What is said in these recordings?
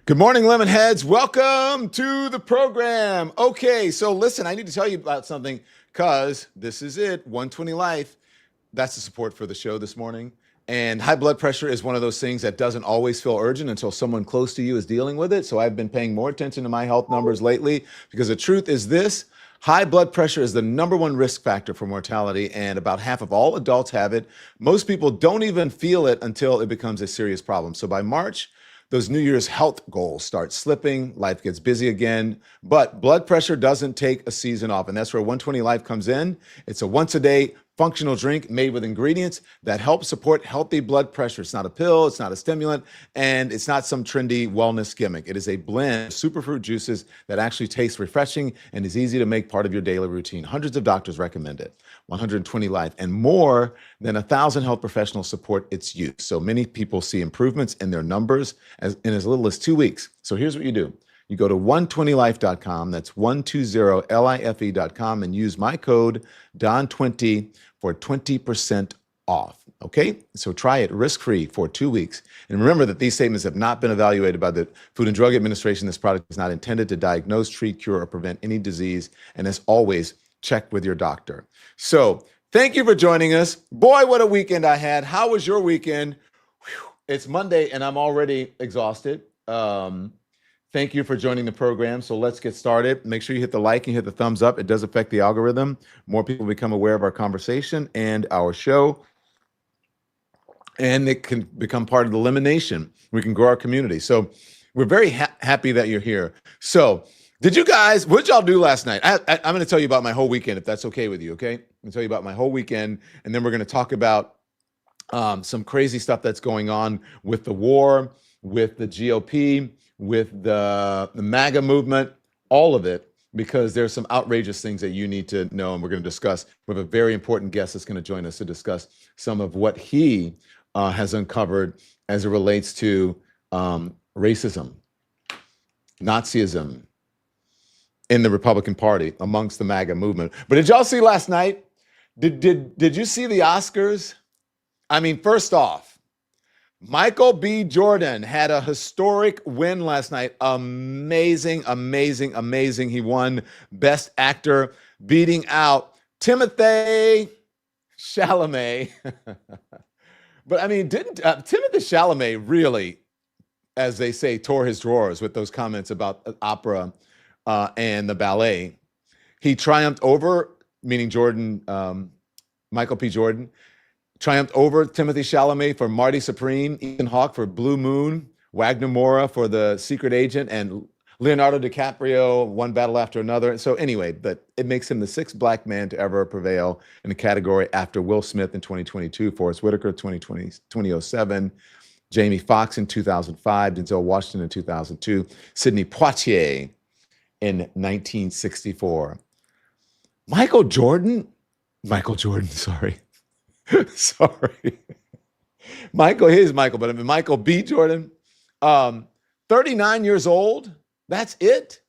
Good morning, Lemonheads. Welcome to the program. Okay, so listen, I need to tell you about something because this is it, 120 Life. That's the support for the show this morning. And high blood pressure is one of those things that doesn't always feel urgent until someone close to you is dealing with it. So I've been paying more attention to my health numbers lately because the truth is this. High blood pressure is the number one risk factor for mortality, and about half of all adults have it. Most people don't even feel it until it becomes a serious problem. So by March, those New Year's health goals start slipping, life gets busy again, but blood pressure doesn't take a season off. And that's where 120 Life comes in. It's a once a day functional drink made with ingredients that help support healthy blood pressure. It's not a pill, it's not a stimulant, and it's not some trendy wellness gimmick. It is a blend of superfruit juices that actually tastes refreshing and is easy to make part of your daily routine. Hundreds of doctors recommend it. 120 Life and more than 1,000 health professionals support its use. So many people see improvements in their numbers in as little as 2 weeks. So here's what you do. You go to 120life.com, that's 120life.com, and use my code DON20 for 20% off. Okay? So try it risk-free for 2 weeks. And remember that these statements have not been evaluated by the Food and Drug Administration. This product is not intended to diagnose, treat, cure, or prevent any disease. And as always, check with your doctor. So thank you for joining us. Boy, what a weekend I had. How was your weekend? Whew. It's Monday and I'm already exhausted. Thank you for joining the program. So let's get started. Make sure you hit the like and hit the thumbs up. It does affect the algorithm. More people become aware of our conversation and our show. And it can become part of the Lemon Nation. We can grow our community. So we're very happy that you're here. So what did y'all do last night? I'm going to tell you about my whole weekend, if that's okay with you, okay? I'm going to tell you about my whole weekend, and then we're going to talk about some crazy stuff that's going on with the war, with the GOP, with the MAGA movement, all of it, because there's some outrageous things that you need to know, and we're going to discuss. We have a very important guest that's going to join us to discuss some of what he has uncovered as it relates to racism, Nazism in the Republican Party amongst the MAGA movement. But did y'all see last night? Did you see the Oscars? I mean, first off, Michael B. Jordan had a historic win last night. Amazing, amazing, amazing. He won Best Actor, beating out Timothée Chalamet. But I mean, didn't Timothée Chalamet really, as they say, tore his drawers with those comments about opera and the ballet? He triumphed over, meaning Jordan, Michael P. Jordan, triumphed over Timothée Chalamet for Marty Supreme, Ethan Hawke for Blue Moon, Wagner Moura for The Secret Agent, and Leonardo DiCaprio, one battle after another. So anyway, but it makes him the sixth black man to ever prevail in the category after Will Smith in 2022, Forrest Whitaker 2007, Jamie Foxx in 2005, Denzel Washington in 2002, Sidney Poitier in 1964. Michael Jordan, sorry. Sorry. Here's Michael, but I mean, Michael B. Jordan, 39 years old. That's it.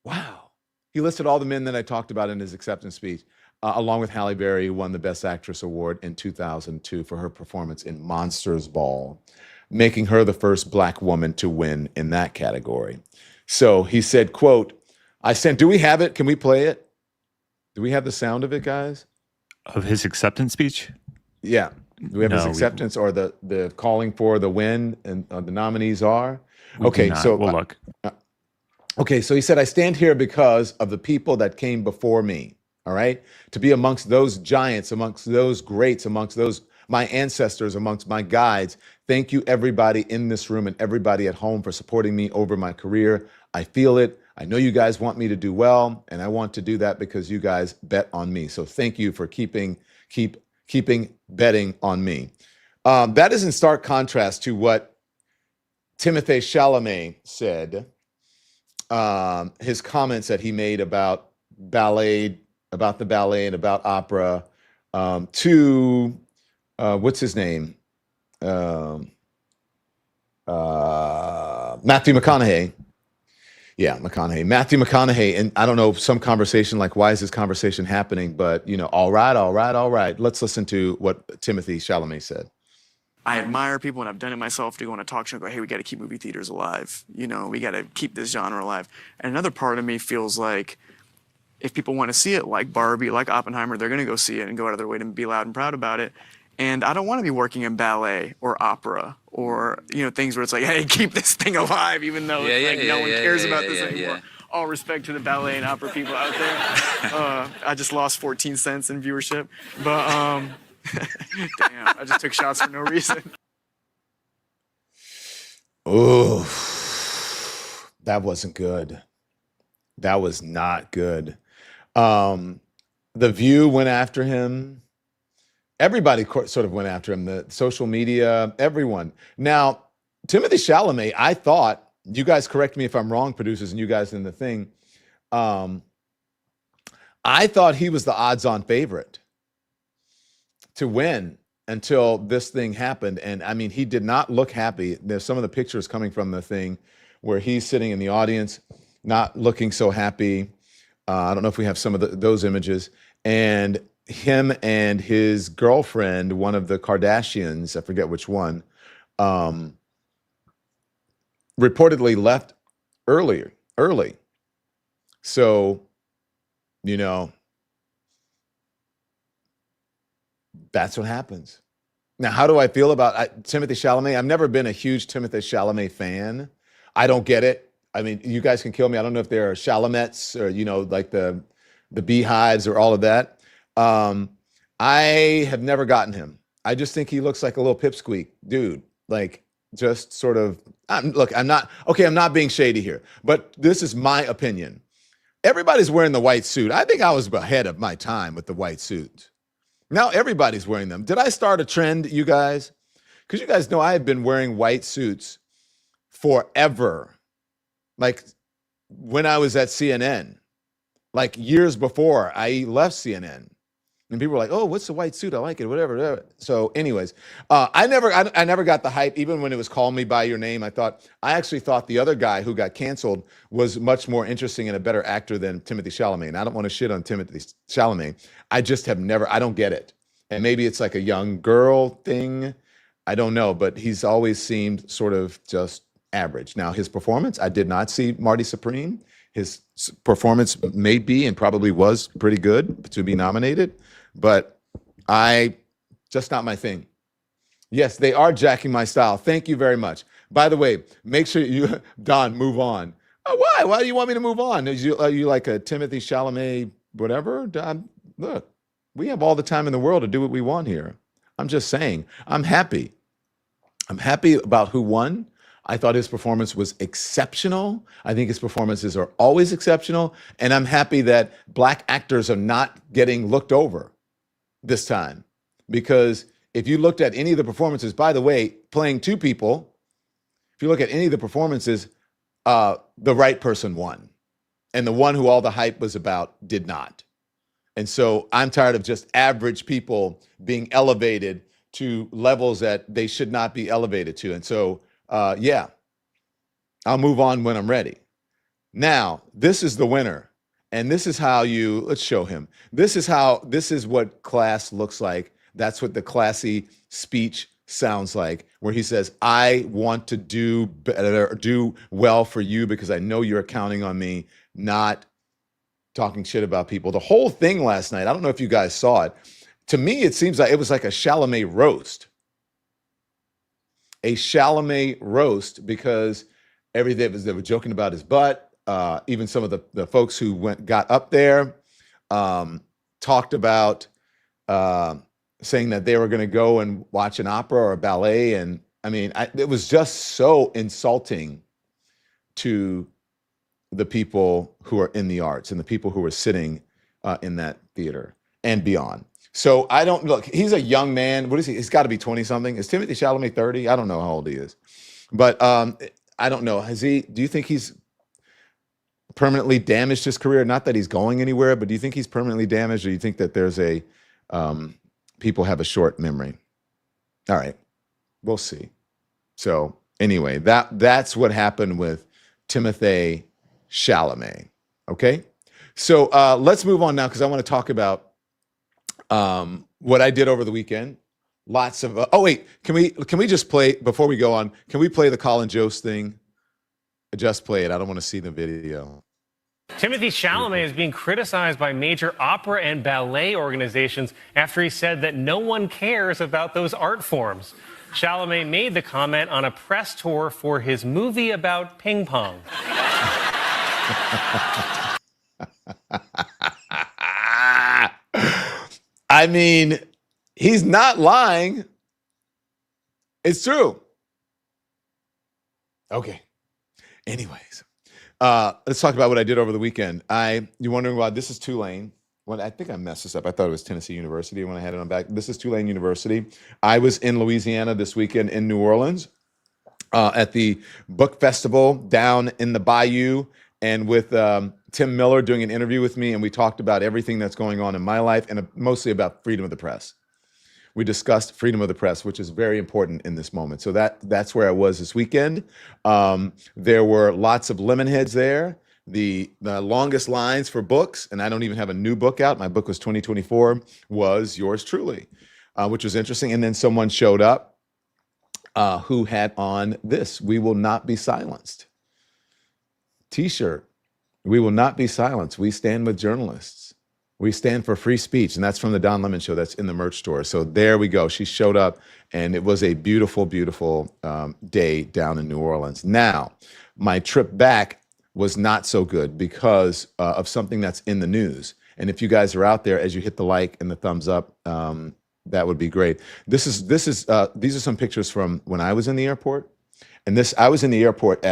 Wow. He listed all the men that I talked about in his acceptance speech, along with Halle Berry, who won the Best Actress Award in 2002 for her performance in Monsters Ball, making her the first black woman to win in that category. So he said, quote, do we have it? Can we play it? Do we have the sound of it, guys? Of his acceptance speech? Yeah. Do we have his acceptance or the calling for the win and the nominees are? Okay, so we'll look. Okay, so he said, I stand here because of the people that came before me, all right? To be amongst those giants, amongst those greats, amongst those my ancestors, amongst my guides. Thank you, everybody in this room and everybody at home for supporting me over my career. I feel it. I know you guys want me to do well, and I want to do that because you guys bet on me. So thank you for keeping betting on me. That is in stark contrast to what Timothée Chalamet said, his comments that he made about ballet, about the ballet and about opera, to what's his name? Matthew McConaughey. Yeah, McConaughey. Matthew McConaughey. And I don't know, some conversation like, why is this conversation happening? But, all right. Let's listen to what Timothée Chalamet said. I admire people, and I've done it myself, to go on a talk show and go, hey, we got to keep movie theaters alive. We got to keep this genre alive. And another part of me feels like if people want to see it, like Barbie, like Oppenheimer, they're going to go see it and go out of their way to be loud and proud about it. And I don't want to be working in ballet or opera or things where it's like, hey, keep this thing alive, even though no one cares about this anymore. All respect to the ballet and opera people out there. I just lost 14 cents in viewership, but damn, I just took shots for no reason. Oh, that wasn't good. That was not good. The View went after him. Everybody sort of went after him. The social media, everyone. Now, Timothy Chalamet, I thought, you guys correct me if I'm wrong, producers, and you guys in the thing. I thought he was the odds-on favorite to win until this thing happened. And I mean, he did not look happy. There's some of the pictures coming from the thing where he's sitting in the audience, not looking so happy. I don't know if we have some of those images. And him and his girlfriend, one of the Kardashians, I forget which one, reportedly left early. So, that's what happens. Now, how do I feel about Timothy Chalamet? I've never been a huge Timothy Chalamet fan. I don't get it. I mean, you guys can kill me. I don't know if there are Chalamets or, like the beehives or all of that. I have never gotten him. I just think he looks like a little pipsqueak dude. Like, just sort of, I'm not being shady here, but this is my opinion. Everybody's wearing the white suit. I think I was ahead of my time with the white suit. Now everybody's wearing them. Did I start a trend, you guys? Because you guys know I have been wearing white suits forever. Like when I was at CNN, like years before I left CNN. And people were like, oh, what's the white suit? I like it, whatever. So anyways, I never got the hype, even when it was Call Me By Your Name. I actually thought the other guy who got canceled was much more interesting and a better actor than Timothy Chalamet. And I don't want to shit on Timothy Chalamet. I just have never, I don't get it. And maybe it's like a young girl thing. I don't know, but he's always seemed sort of just average. Now, his performance, I did not see Marty Supreme. His performance may be and probably was pretty good to be nominated, but just not my thing. Yes, they are jacking my style. Thank you very much. By the way, make sure you, Don, move on. Oh, why? Why do you want me to move on? Are you like a Timothy Chalamet, whatever? Don, look, we have all the time in the world to do what we want here. I'm just saying, I'm happy. I'm happy about who won. I thought his performance was exceptional. I think his performances are always exceptional. And I'm happy that Black actors are not getting looked over this time. Because if you looked at any of the performances, by the way, playing two people, if you look at any of the performances, the right person won. And the one who all the hype was about did not. And so I'm tired of just average people being elevated to levels that they should not be elevated to. And so, yeah, I'll move on when I'm ready. Now, this is the winner. And this is how let's show him. This is what class looks like. That's what the classy speech sounds like, where he says, I want to do better, do well for you because I know you're counting on me, not talking shit about people. The whole thing last night, I don't know if you guys saw it. To me, it seems like it was like a Chalamet roast. A Chalamet roast because they were joking about his butt. Even some of the folks who got up there talked about saying that they were going to go and watch an opera or a ballet. And I mean, it was just so insulting to the people who are in the arts and the people who are sitting in that theater and beyond. So I don't look, he's a young man. What is he? He's got to be 20 something. Is Timothy Chalamet 30? I don't know how old he is, but I don't know. Do you think he's permanently damaged his career? Not that he's going anywhere, but do you think he's permanently damaged, or do you think that there's people have a short memory? All right, we'll see. So anyway, that's what happened with Timothy Chalamet. Okay, so let's move on now because I want to talk about what I did over the weekend. Lots of. Oh wait, can we just play before we go on? Can we play the Colin Jost thing? Just play it. I don't want to see the video. Timothy Chalamet is being criticized by major opera and ballet organizations after he said that no one cares about those art forms. Chalamet made the comment on a press tour for his movie about ping pong. I mean, he's not lying. It's true. Okay. Anyways, let's talk about what I did over the weekend. You're wondering why this is Tulane. Well, I think I messed this up. I thought it was Tennessee University when I had it on back. This is Tulane University. I was in Louisiana this weekend in New Orleans at the book festival down in the Bayou, and with Tim Miller doing an interview with me, and we talked about everything that's going on in my life and mostly about freedom of the press. We discussed freedom of the press, which is very important in this moment. So that's where I was this weekend. There were lots of lemon heads there. The longest lines for books, and I don't even have a new book out. My book was 2024, was yours truly, which was interesting. And then someone showed up who had on this: "We will not be silenced" T-shirt. We will not be silenced. We stand with journalists. We stand for free speech. And that's from the Don Lemon Show. That's in the merch store. So there we go. She showed up, and it was a beautiful, beautiful day down in New Orleans. Now, my trip back was not so good because of something that's in the news. And if you guys are out there, as you hit the like and the thumbs up, that would be great. These are some pictures from when I was in the airport. And I was in the airport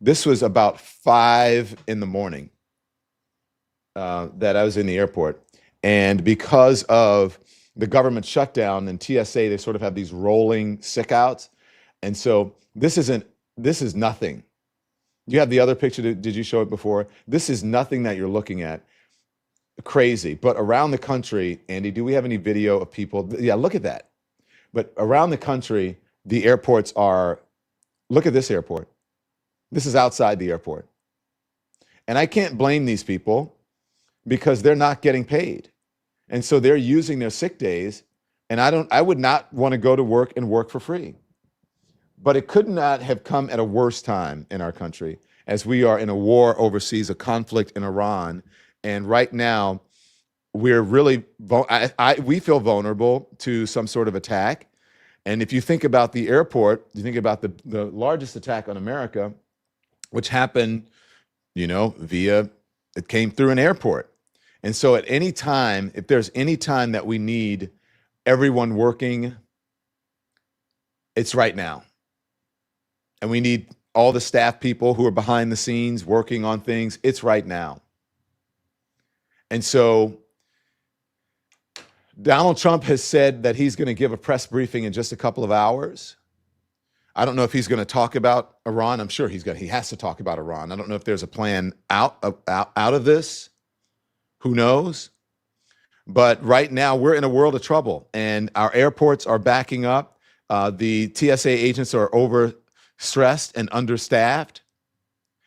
this was about 5 a.m. That I was in the airport. And because of the government shutdown and TSA, they sort of have these rolling sickouts. And so this is nothing. You have the other picture. Did you show it before? This is nothing that you're looking at. Crazy. But around the country, Andy, do we have any video of people? Yeah, look at that. But around the country, the airports look at this airport. This is outside the airport. And I can't blame these people because they're not getting paid. And so they're using their sick days. And I would not want to go to work and work for free. But it could not have come at a worse time in our country, as we are in a war overseas, a conflict in Iran. And right now, we're really, we feel vulnerable to some sort of attack. And if you think about the airport, you think about the largest attack on America, which happened, it came through an airport. And so at any time, if there's any time that we need everyone working, it's right now. And we need all the staff people who are behind the scenes working on things. It's right now. And so Donald Trump has said that he's going to give a press briefing in just a couple of hours. I don't know if he's going to talk about Iran. I'm sure he has to talk about Iran. I don't know if there's a plan out of this. Who knows? But right now we're in a world of trouble, and our airports are backing up. The TSA agents are overstressed and understaffed.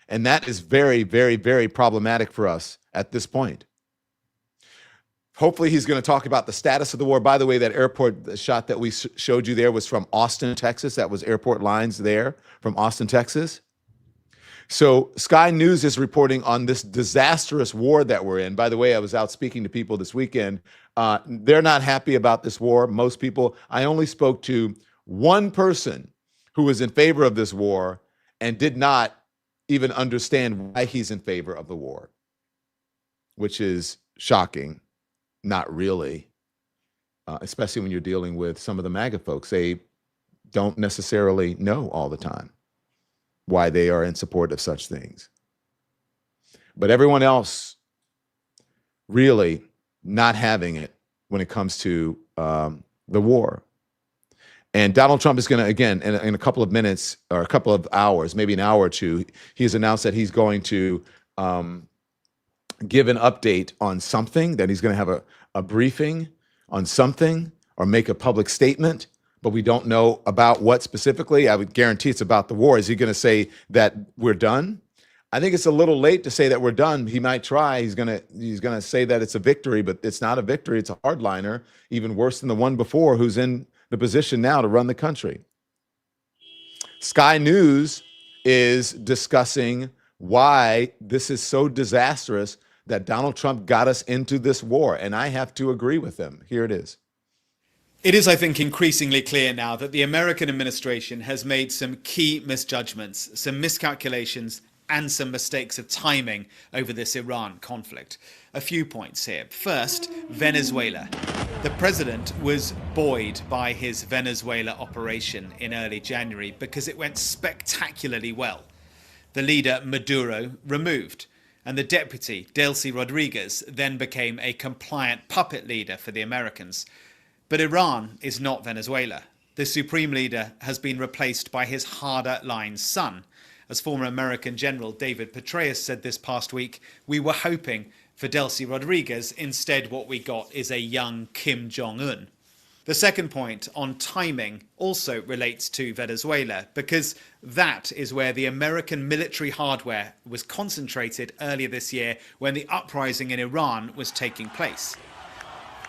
And that is very, very, very problematic for us at this point. Hopefully he's going to talk about the status of the war. By the way, that airport shot that we showed you there was from Austin, Texas. That was airport lines there from Austin, Texas. So Sky News is reporting on this disastrous war that we're in. By the way, I was out speaking to people this weekend. They're not happy about this war. Most people, I only spoke to one person who was in favor of this war and did not even understand why he's in favor of the war, which is shocking. Not really, especially when you're dealing with some of the MAGA folks. They don't necessarily know all the time why they are in support of such things. But everyone else really not having it when it comes to the war. And Donald Trump is going to, again, in a couple of minutes or a couple of hours, maybe an hour or two, he's announced that he's going to give an update on something, that he's going to have a briefing on something or make a public statement, but we don't know about what specifically. I would guarantee it's about the war. Is he going to say that we're done? I think it's a little late to say that we're done. He might try. He's going to say that it's a victory, but it's not a victory. It's a hardliner, even worse than the one before, who's in the position now to run the country. Sky News is discussing why this is so disastrous that Donald Trump got us into this war. And I have to agree with them. Here it is. It is, I think, increasingly clear now that the American administration has made some key misjudgments, some miscalculations, and some mistakes of timing over this Iran conflict. A few points here. First, Venezuela. The president was buoyed by his Venezuela operation in early January because it went spectacularly well. The leader, Maduro, removed, and the deputy, Delcy Rodriguez, then became a compliant puppet leader for the Americans. But Iran is not Venezuela. The supreme leader has been replaced by his harder-line son. As former American General David Petraeus said this past week, we were hoping for Delcy Rodriguez. Instead, what we got is a young Kim Jong-un. The second point on timing also relates to Venezuela, because that is where the American military hardware was concentrated earlier this year when the uprising in Iran was taking place.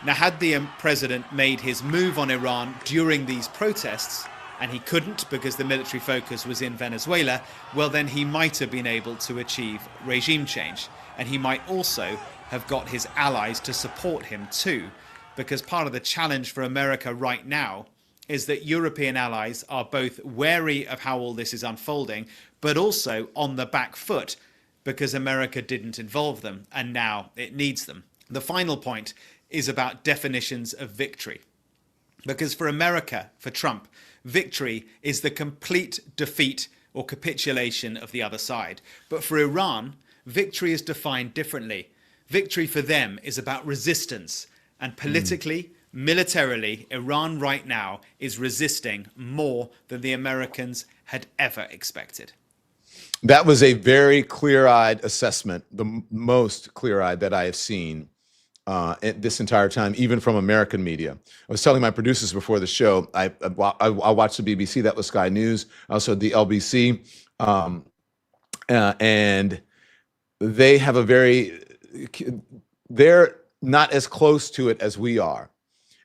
Now, had the president made his move on Iran during these protests, and he couldn't because the military focus was in Venezuela, well, then he might have been able to achieve regime change. And he might also have got his allies to support him too, because part of the challenge for America right now is that European allies are both wary of how all this is unfolding, but also on the back foot because America didn't involve them and now it needs them. The final point is about definitions of victory. Because for America, for Trump, victory is the complete defeat or capitulation of the other side. But for Iran, victory is defined differently. Victory for them is about resistance. And politically, militarily, Iran right now is resisting more than the Americans had ever expected. That was a very clear-eyed assessment, the most clear-eyed that I have seen this entire time, even from American media. I was telling my producers before the show, I watched the BBC, that was Sky News, also the LBC, and they have they're not as close to it as we are.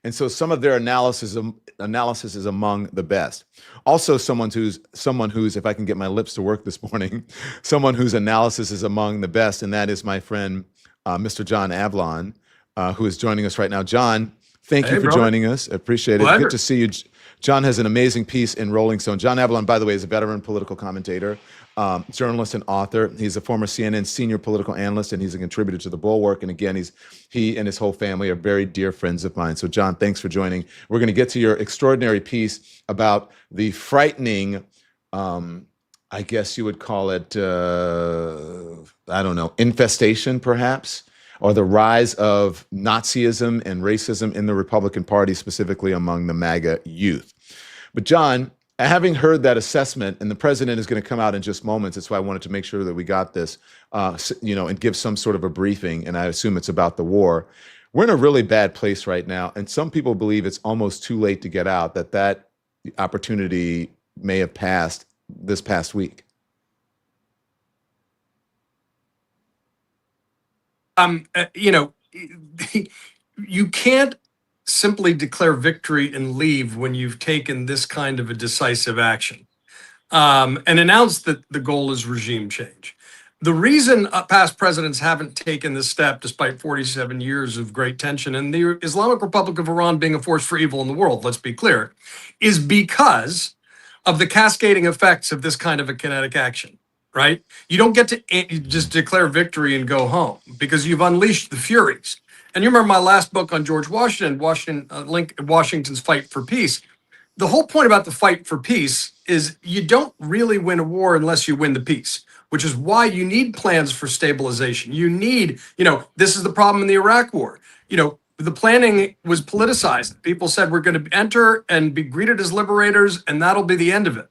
And so some of their analysis is among the best. Also, someone who's, if I can get my lips to work this morning, someone whose analysis is among the best, and that is my friend, Mr. John Avlon, who is joining us right now. John, thank you for joining us. I appreciate it. Pleasure. Good to see you. John has an amazing piece in Rolling Stone. John Avlon, by the way, is a veteran political commentator, journalist and author. He's a former CNN senior political analyst, and he's a contributor to The Bulwark. And again, he and his whole family are very dear friends of mine. So John, thanks for joining. We're going to get to your extraordinary piece about the frightening, I guess you would call it, infestation perhaps, or the rise of Nazism and racism in the Republican Party, specifically among the MAGA youth. But John, having heard that assessment, and the president is going to come out in just moments, that's why I wanted to make sure that we got this, and give some sort of a briefing, and I assume it's about the war. We're in a really bad place right now, and some people believe it's almost too late to get out, that opportunity may have passed this past week. You can't simply declare victory and leave when you've taken this kind of a decisive action and announce that the goal is regime change. The reason past presidents haven't taken this step, despite 47 years of great tension and the Islamic Republic of Iran being a force for evil in the world, let's be clear, is because of the cascading effects of this kind of a kinetic action. Right? You don't get to just declare victory and go home because you've unleashed the furies. And you remember my last book on George Washington's fight for peace. The whole point about the fight for peace is you don't really win a war unless you win the peace, which is why you need plans for stabilization. You need, this is the problem in the Iraq war. The planning was politicized. People said we're going to enter and be greeted as liberators, and that'll be the end of it.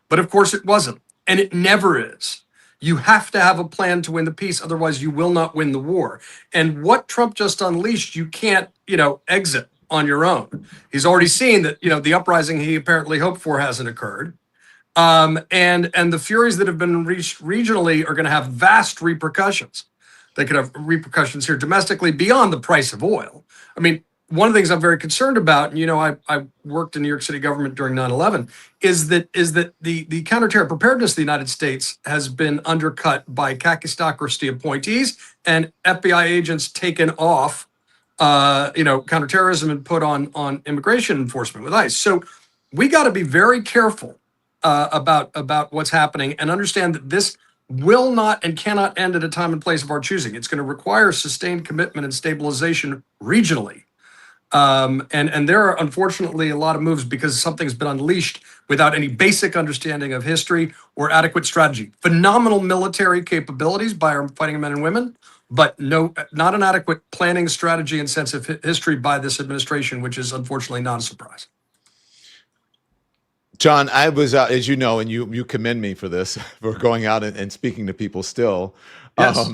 But of course it wasn't. And it never is. You have to have a plan to win the peace. Otherwise, you will not win the war. And what Trump just unleashed, you can't, exit on your own. He's already seen that, the uprising he apparently hoped for hasn't occurred. And the furies that have been unleashed regionally are going to have vast repercussions. They could have repercussions here domestically beyond the price of oil. I mean, one of the things I'm very concerned about, and I worked in New York City government during 9/11, is that the counterterror preparedness of the United States has been undercut by kakistocracy appointees and FBI agents taken off, counterterrorism and put on immigration enforcement with ICE. So we got to be very careful about what's happening and understand that this will not and cannot end at a time and place of our choosing. It's going to require sustained commitment and stabilization regionally. And there are unfortunately a lot of moves because something's been unleashed without any basic understanding of history or adequate strategy. Phenomenal military capabilities by our fighting men and women, but not an adequate planning, strategy, and sense of history by this administration, which is unfortunately not a surprise. John, I was, as you know, and you commend me for this, for going out and speaking to people still. Yes.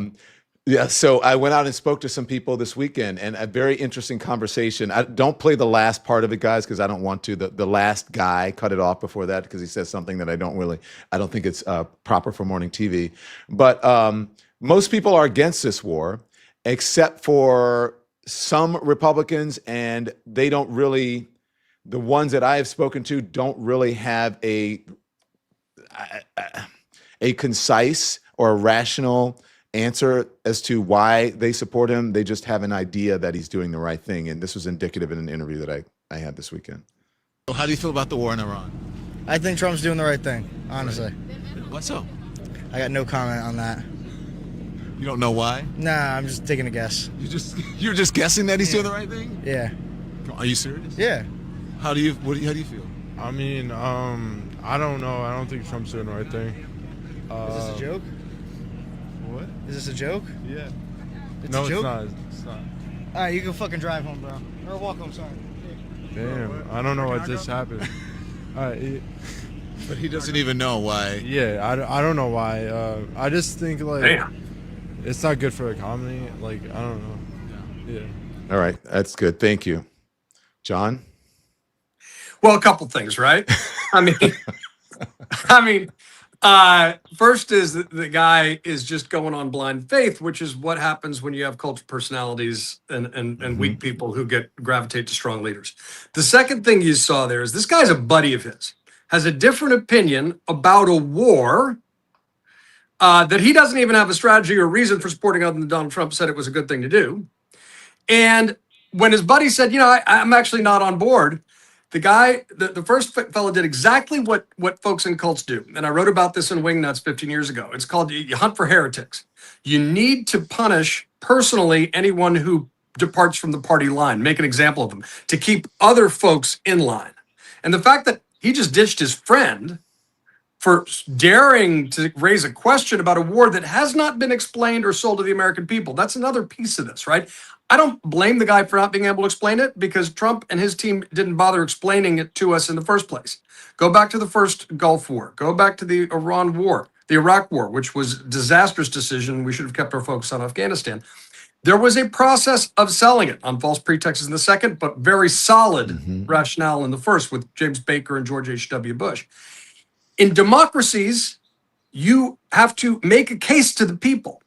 Yeah, so I went out and spoke to some people this weekend, and a very interesting conversation. Don't play the last part of it, guys, because I don't want to. The last guy, cut it off before that because he says something that I don't think it's proper for morning TV. But most people are against this war, except for some Republicans, and they don't really. The ones that I have spoken to don't really have a concise or a rational answer as to why they support him. They just have an idea that he's doing the right thing. And this was indicative in an interview that I had this weekend. How do you feel about the war in Iran? I think Trump's doing the right thing, honestly. What's so? I got no comment on that. You don't know why? Nah, I'm just taking a guess. You're just guessing that he's doing the right thing? Yeah. Are you serious? Yeah. How do you feel? I mean, I don't know. I don't think Trump's doing the right thing. Is this a joke? What? Is this a joke? Yeah. It's No, a joke? it's not. All right, you can fucking drive home, bro. Or walk home, sorry. Damn, I don't know what just happened. All right. But he doesn't even know why. Yeah, I don't know why. I just think, like, Damn. it's not good for the economy. Like, I don't know. Yeah. All right, that's good. Thank you. John? Well, a couple things, right? I mean, first is that the guy is just going on blind faith, which is what happens when you have cult of personalities and weak people who gravitate to strong leaders. The second thing you saw there is this guy's a buddy of his, has a different opinion about a war that he doesn't even have a strategy or reason for supporting other than Donald Trump said it was a good thing to do. And when his buddy said, I'm actually not on board, the guy, the first fellow did exactly what folks in cults do. And I wrote about this in Wingnuts 15 years ago. It's called You Hunt for Heretics. You need to punish personally anyone who departs from the party line, make an example of them, to keep other folks in line. And the fact that he just ditched his friend for daring to raise a question about a war that has not been explained or sold to the American people. That's another piece of this, right? I don't blame the guy for not being able to explain it because Trump and his team didn't bother explaining it to us in the first place. Go back to the first Gulf War. Go back to the Iran War, the Iraq War, which was a disastrous decision. We should have kept our focus on Afghanistan. There was a process of selling it on false pretexts in the second, but very solid rationale in the first with James Baker and George H.W. Bush. In democracies, you have to make a case to the people.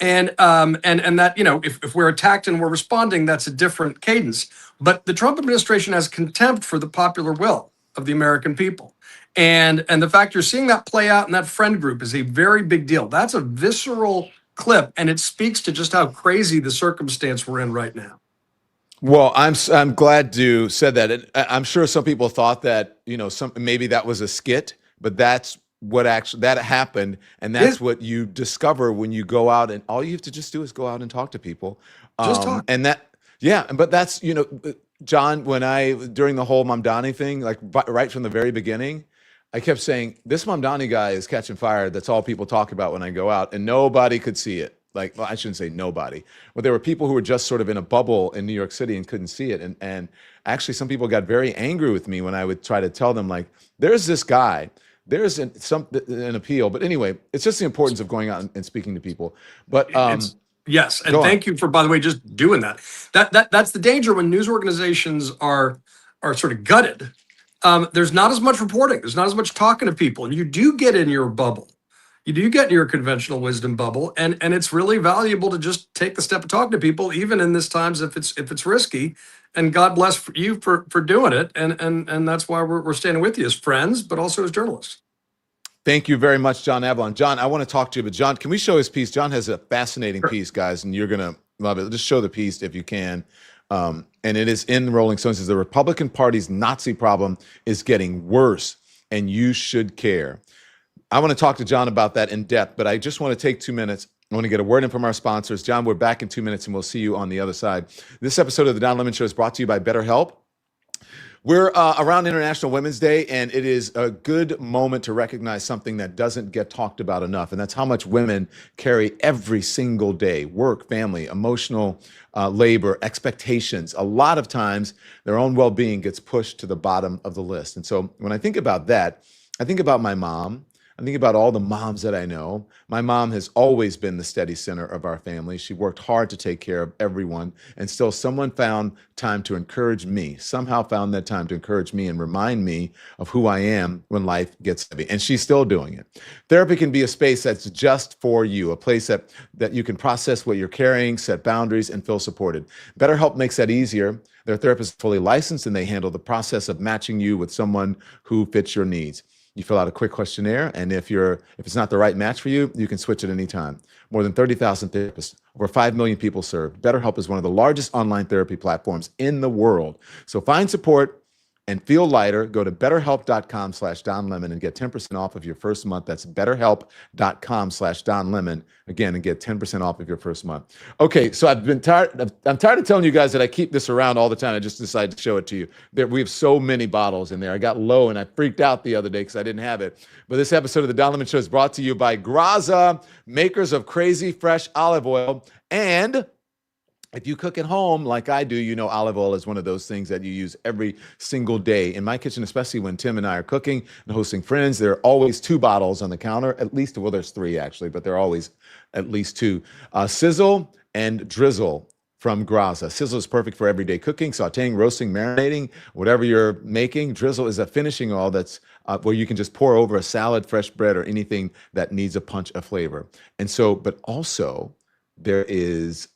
And that, if we're attacked and we're responding, that's a different cadence. But the Trump administration has contempt for the popular will of the American people. And the fact you're seeing that play out in that friend group is a very big deal. That's a visceral clip, and it speaks to just how crazy the circumstance we're in right now. Well, I'm glad you said that. And I'm sure some people thought that, maybe that was a skit, but that's what actually that happened, and that's what you discover when you go out, and all you have to just do is go out and talk to people. Just talk. And but that's John, during the whole Mamdani thing, like right from the very beginning, I kept saying this Mamdani guy is catching fire. That's all people talk about when I go out, and nobody could see it. Like, well, I shouldn't say nobody, but there were people who were just sort of in a bubble in New York City and couldn't see it. And actually, some people got very angry with me when I would try to tell them, like, there's this guy. There's an appeal, but anyway, it's just the importance of going out and speaking to people. But yes, and thank you for, by the way, just doing that. That's the danger when news organizations are sort of gutted. There's not as much reporting. There's not as much talking to people, and you do get in your bubble. You do get in your conventional wisdom bubble, and it's really valuable to just take the step of talking to people, even in this times if it's risky. And God bless you for doing it, and that's why we're standing with you as friends, but also as journalists. Thank you very much, John Avlon. John, I want to talk to you, but John, can we show his piece? John has a fascinating piece, guys, and you're going to love it. Just show the piece if you can. And it is in Rolling Stone. It says the Republican Party's Nazi problem is getting worse, and you should care. I want to talk to John about that in depth, but I just want to take 2 minutes. I want to get a word in from our sponsors. John, we're back in 2 minutes, and we'll see you on the other side. This episode of The Don Lemon Show is brought to you by BetterHelp. We're around International Women's Day, and it is a good moment to recognize something that doesn't get talked about enough, and that's how much women carry every single day: work, family, emotional labor, expectations. A lot of times, their own well-being gets pushed to the bottom of the list. And so when I think about that, I think about my mom. I think about all the moms that I know. My mom has always been the steady center of our family. She worked hard to take care of everyone, and still someone found time to encourage me, somehow found that time to encourage me and remind me of who I am when life gets heavy. And she's still doing it. Therapy can be a space that's just for you, a place that you can process what you're carrying, set boundaries, and feel supported. BetterHelp makes that easier. Their therapists are fully licensed, and they handle the process of matching you with someone who fits your needs. You fill out a quick questionnaire, and if it's not the right match for you, you can switch at any time. More than 30,000 therapists, over 5 million people served. BetterHelp is one of the largest online therapy platforms in the world. So find support and feel lighter. Go to betterhelp.com/donlemon and get 10% off of your first month. That's betterhelp.com/donlemon. Again, and get 10% off of your first month. Okay, so I'm tired of telling you guys that I keep this around all the time. I just decided to show it to you. We have so many bottles in there. I got low and I freaked out the other day because I didn't have it. But this episode of The Don Lemon Show is brought to you by Graza, makers of crazy fresh olive oil. And if you cook at home like I do, you know olive oil is one of those things that you use every single day. In my kitchen, especially when Tim and I are cooking and hosting friends, there are always 2 bottles on the counter, at least. Well, there's 3 actually, but there are always at least 2. Sizzle and Drizzle from Graza. Sizzle is perfect for everyday cooking, sauteing, roasting, marinating, whatever you're making. Drizzle is a finishing oil that's where you can just pour over a salad, fresh bread, or anything that needs a punch of flavor. And so, but also, there is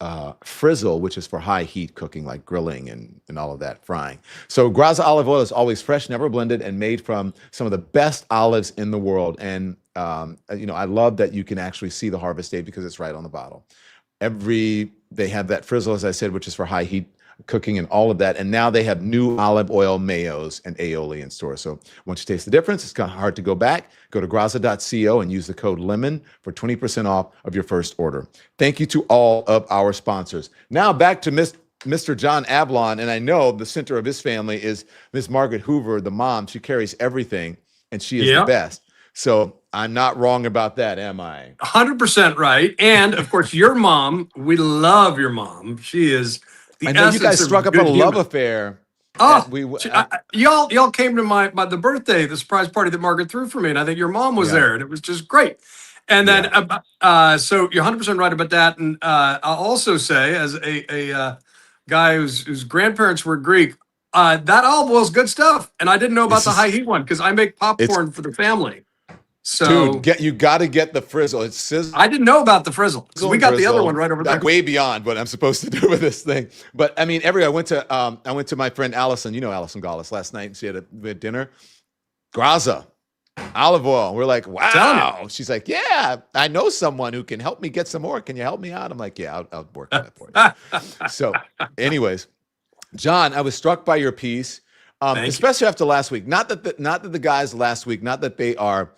Frizzle, which is for high heat cooking, like grilling and all of that, frying. So Graza olive oil is always fresh, never blended, and made from some of the best olives in the world. And I love that you can actually see the harvest date because it's right on the bottle. They have that Frizzle, as I said, which is for high heat cooking and all of that. And now they have new olive oil mayos and aioli in store. So once you taste the difference, it's kind of hard to go back. Go to graza.co and use the code LEMON for 20% off of your first order. Thank you to all of our sponsors. Now back to Mr. John Avlon. And I know the center of his family is Miss Margaret Hoover, the mom. She carries everything, and she is the best. So I'm not wrong about that, am I? 100% right. And of course, your mom, we love your mom. She is the I know you guys essence struck of up a good love human. affair. Oh, y'all came to the birthday, the surprise party that Margaret threw for me, and I think your mom was there, and it was just great. And then, so you're 100% right about that. And I'll also say, as a guy whose grandparents were Greek, that olive oil is good stuff. And I didn't know about the high heat one because I make popcorn for the family. So, dude, you got to get the Frizzle. It's sizzle. I didn't know about the Frizzle. So we got the other one right over there. I'm way beyond what I'm supposed to do with this thing. But I mean, I went to my friend Allison. You know Allison Gallus last night, and she had a dinner. Graza, olive oil. We're like, wow. She's like, yeah, I know someone who can help me get some more. Can you help me out? I'm like, yeah, I'll work on that for you. So, anyways, John, I was struck by your piece, especially after last week. Not that the guys last week, not that they are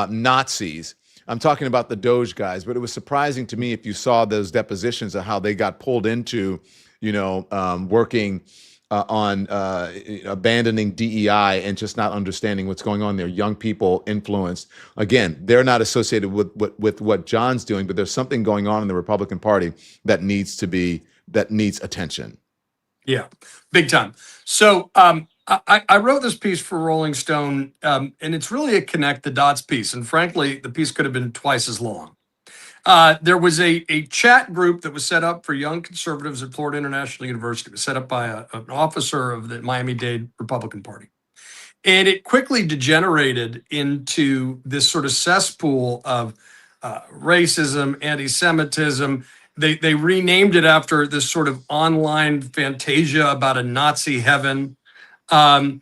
Nazis. I'm talking about the Doge guys, but it was surprising to me if you saw those depositions of how they got pulled into, working on abandoning DEI and just not understanding what's going on there. Young people influenced. Again, they're not associated with what John's doing, but there's something going on in the Republican Party that needs attention. Yeah, big time. So I wrote this piece for Rolling Stone, and it's really a connect the dots piece. And frankly, the piece could have been twice as long. There was a chat group that was set up for young conservatives at Florida International University. It was set up by an officer of the Miami-Dade Republican Party. And it quickly degenerated into this sort of cesspool of racism, anti-Semitism. They renamed it after this sort of online fantasia about a Nazi heaven. And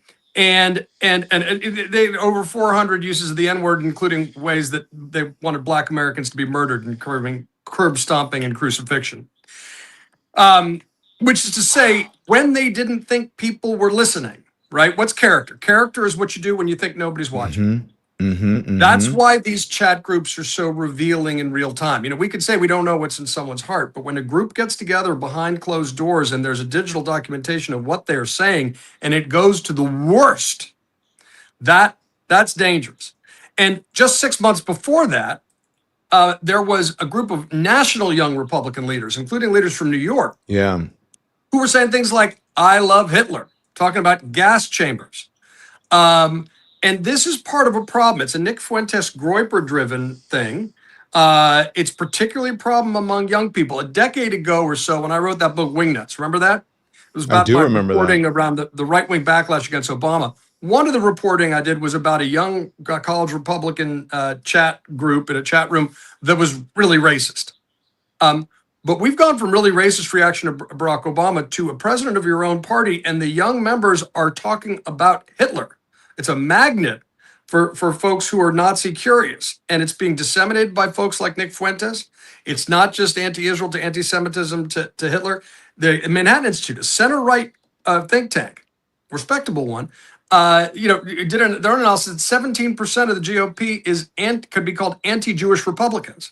they over 400 uses of the N-word, including ways that they wanted Black Americans to be murdered and curb stomping and crucifixion. Which is to say, when they didn't think people were listening, right? What's character? Character is what you do when you think nobody's watching. That's why these chat groups are so revealing in real time. You know, we could say we don't know what's in someone's heart, but when a group gets together behind closed doors and there's a digital documentation of what they're saying and it goes to the worst, that's dangerous. And just 6 months before that, there was a group of national young Republican leaders, including leaders from New York, who were saying things like, "I love Hitler," talking about gas chambers. And this is part of a problem. It's a Nick Fuentes Groyper-driven thing. It's particularly a problem among young people. A decade ago or so, when I wrote that book, Wingnuts, remember that? It was about my reporting around the right-wing backlash against Obama. One of the reporting I did was about a young college Republican chat group in a chat room that was really racist. But we've gone from really racist reaction to Barack Obama to a president of your own party, and the young members are talking about Hitler. It's a magnet for folks who are Nazi curious, and it's being disseminated by folks like Nick Fuentes. It's not just anti-Israel to anti-Semitism to Hitler. The Manhattan Institute, a center-right think tank, respectable one, did their own analysis that 17% of the GOP could be called anti-Jewish Republicans.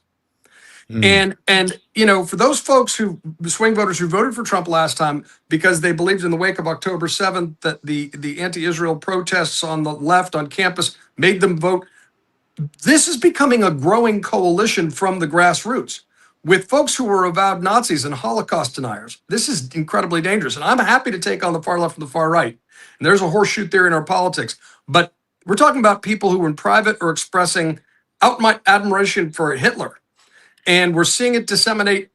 And for those folks the swing voters who voted for Trump last time because they believed in the wake of October 7th that the anti-Israel protests on the left on campus made them vote, this is becoming a growing coalition from the grassroots with folks who were avowed Nazis and Holocaust deniers. This is incredibly dangerous. And I'm happy to take on the far left and the far right. And there's a horseshoe theory in our politics. But we're talking about people who in private are expressing outright admiration for Hitler. And we're seeing it disseminate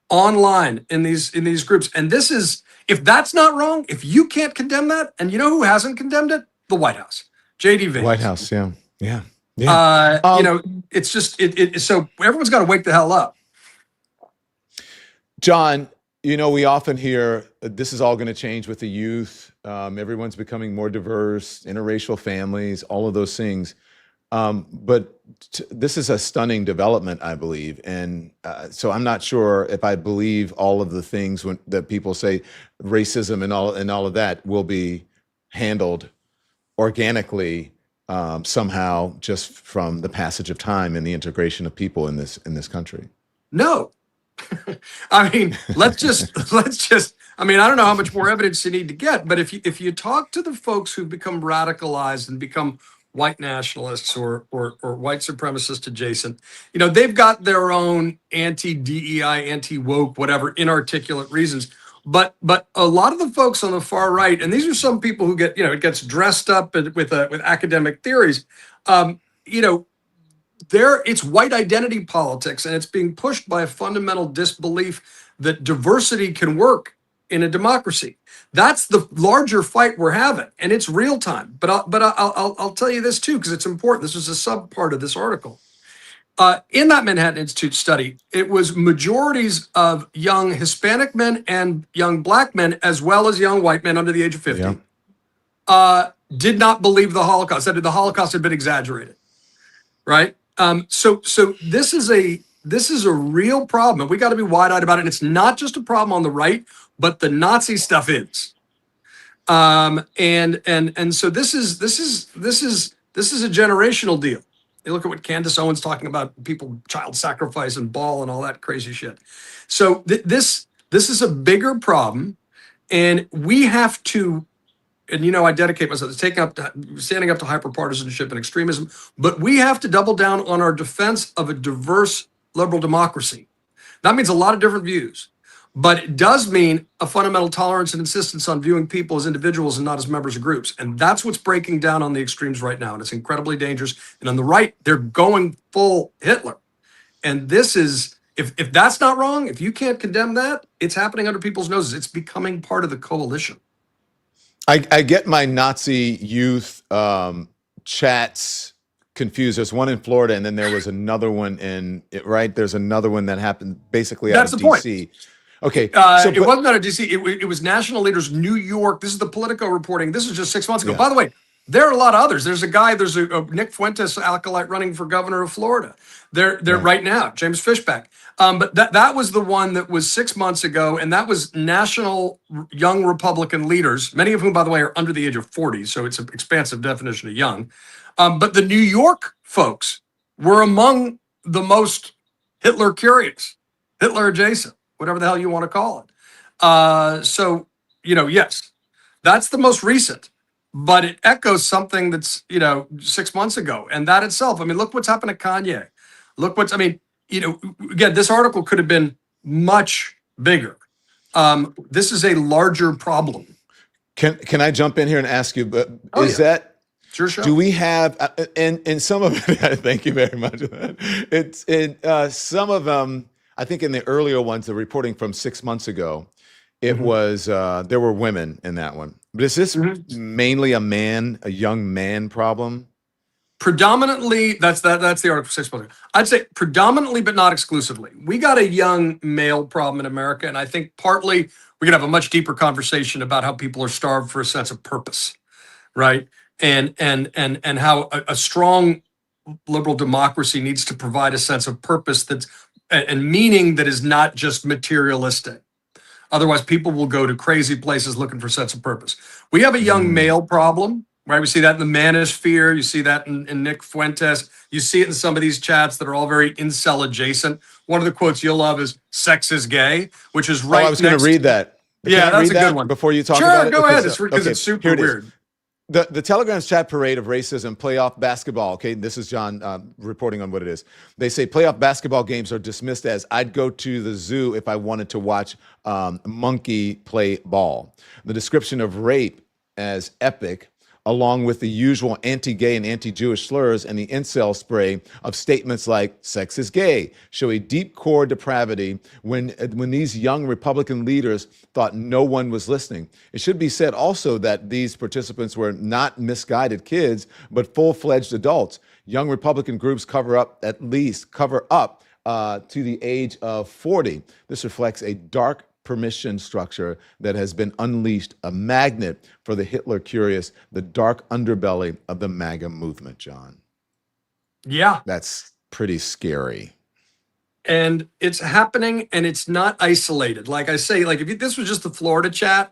online in these groups. And this is, if that's not wrong, if you can't condemn that, and you know who hasn't condemned it? The White House. J.D. Vance. White House, yeah. It's just, so everyone's got to wake the hell up. John, we often hear this is all going to change with the youth. Everyone's becoming more diverse, interracial families, all of those things. But this is a stunning development, I believe. And so I'm not sure if I believe all of the things that people say, racism and all of that will be handled organically somehow just from the passage of time and the integration of people in this country. No. I mean, let's just, I mean, I don't know how much more evidence you need to get, but if you talk to the folks who've become radicalized and become white nationalists or white supremacist adjacent, they've got their own anti-DEI, anti-woke, whatever inarticulate reasons. But a lot of the folks on the far right, and these are some people who get, it gets dressed up with academic theories, it's white identity politics, and it's being pushed by a fundamental disbelief that diversity can work in a democracy. That's the larger fight we're having, and it's real time. But I'll tell you this too, because it's important. This is a sub part of this article. In that Manhattan Institute study, it was majorities of young Hispanic men and young Black men, as well as young white men under the age of 50, did not believe the Holocaust. Said the Holocaust had been exaggerated, right? So this is a real problem, and we got to be wide-eyed about it. And it's not just a problem on the right, but the Nazi stuff is. And so this is a generational deal. You look at what Candace Owens talking about, people child sacrifice and ball and all that crazy shit. So this is a bigger problem, and we have to. And I dedicate myself to standing up to hyperpartisanship and extremism, but we have to double down on our defense of a diverse liberal democracy. That means a lot of different views, but it does mean a fundamental tolerance and insistence on viewing people as individuals and not as members of groups. And that's what's breaking down on the extremes right now. And it's incredibly dangerous. And on the right, they're going full Hitler. And this is, if that's not wrong, if you can't condemn that, it's happening under people's noses. It's becoming part of the coalition. I get my Nazi youth chats confused. There's one in Florida, and then there was another one right? There's another one that happened basically out That's of the point. DC. Okay, It wasn't out of DC. It was national leaders, New York. This is the Politico reporting. This is just 6 months ago. Yeah. By the way, there are a lot of others. There's a Nick Fuentes acolyte running for governor of Florida. They're right now, James Fishback. But that was the one that was 6 months ago, and that was national young Republican leaders, many of whom, by the way, are under the age of 40, so it's an expansive definition of young. But the New York folks were among the most Hitler curious, Hitler adjacent, whatever the hell you want to call it. So, yes, that's the most recent, but it echoes something that's, 6 months ago. And that itself, look what's happened to Kanye. Again, this article could have been much bigger. This is a larger problem. Can I jump in here and ask you, but that sure? Do we have, and some of it, thank you very much. It's in some of them, I think in the earlier ones, the reporting from 6 months ago, it was, there were women in that one. But is this mainly a young man problem? Predominantly, that's the article 6 months ago. I'd say predominantly, but not exclusively. We got a young male problem in America, and I think partly we could have a much deeper conversation about how people are starved for a sense of purpose, right? And how a strong liberal democracy needs to provide a sense of purpose and meaning that is not just materialistic. Otherwise, people will go to crazy places looking for a sense of purpose. We have a young male problem, right? We see that in the manosphere. You see that in Nick Fuentes. You see it in some of these chats that are all very incel adjacent. One of the quotes you'll love is "sex is gay," which is right. I was going to read that. Yeah, that's a good one. Before you talk about it, go ahead. It's because it's super weird. The Telegram's chat parade of racism, playoff basketball. Okay, this is John reporting on what it is. They say playoff basketball games are dismissed as I'd go to the zoo if I wanted to watch monkey play ball. The description of rape as epic, along with the usual anti-gay and anti-Jewish slurs and the incel spray of statements like sex is gay, show a deep core depravity when these young Republican leaders thought no one was listening. It should be said also that these participants were not misguided kids, but full-fledged adults. Young Republican groups cover up to the age of 40. This reflects a dark permission structure that has been unleashed, a magnet for the Hitler curious, the dark underbelly of the MAGA movement, John. Yeah. That's pretty scary. And it's happening, and it's not isolated. Like I say, this was just the Florida chat,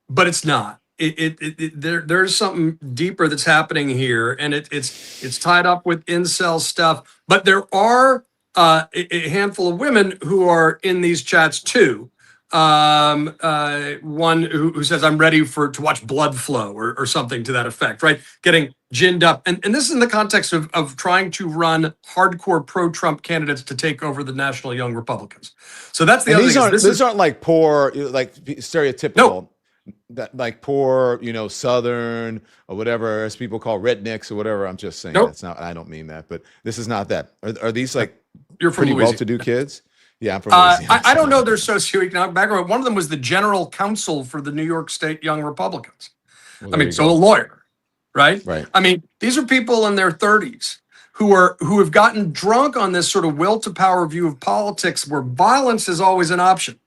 but it's not. There's something deeper that's happening here, and it's tied up with incel stuff. But there are a handful of women who are in these chats too. One who says, I'm ready to watch blood flow or something to that effect, right? Getting ginned up. And this is in the context of trying to run hardcore pro-Trump candidates to take over the national young Republicans. So that's the other thing. These aren't like poor, like stereotypical. No. That like poor, Southern or whatever, as people call rednecks or whatever. I'm just saying that's not. I don't mean that, but this is not that. Are these like you're from pretty Louisiana. well-to-do kids? Yeah, I'm from Louisiana. I don't know their socioeconomic background. One of them was the general counsel for the New York State Young Republicans. Well, a lawyer, right? Right. These are people in their 30s who have gotten drunk on this sort of will to power view of politics, where violence is always an option.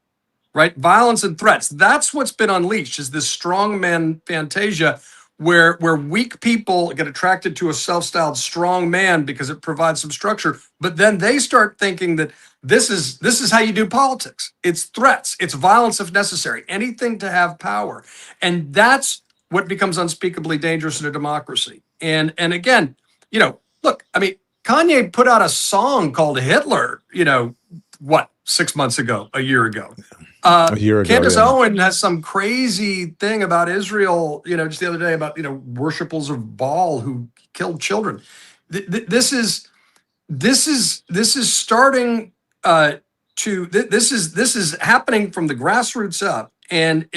Right? Violence and threats. That's what's been unleashed, is this strongman fantasia where weak people get attracted to a self-styled strong man because it provides some structure. But then they start thinking that this is how you do politics. It's threats. It's violence if necessary. Anything to have power. And that's what becomes unspeakably dangerous in a democracy. And again, look, Kanye put out a song called Hitler, 6 months ago, a year ago. A year ago, Candace yeah. Owen has some crazy thing about Israel, just the other day about, worshippers of Baal who killed children. This is starting this is happening from the grassroots up, and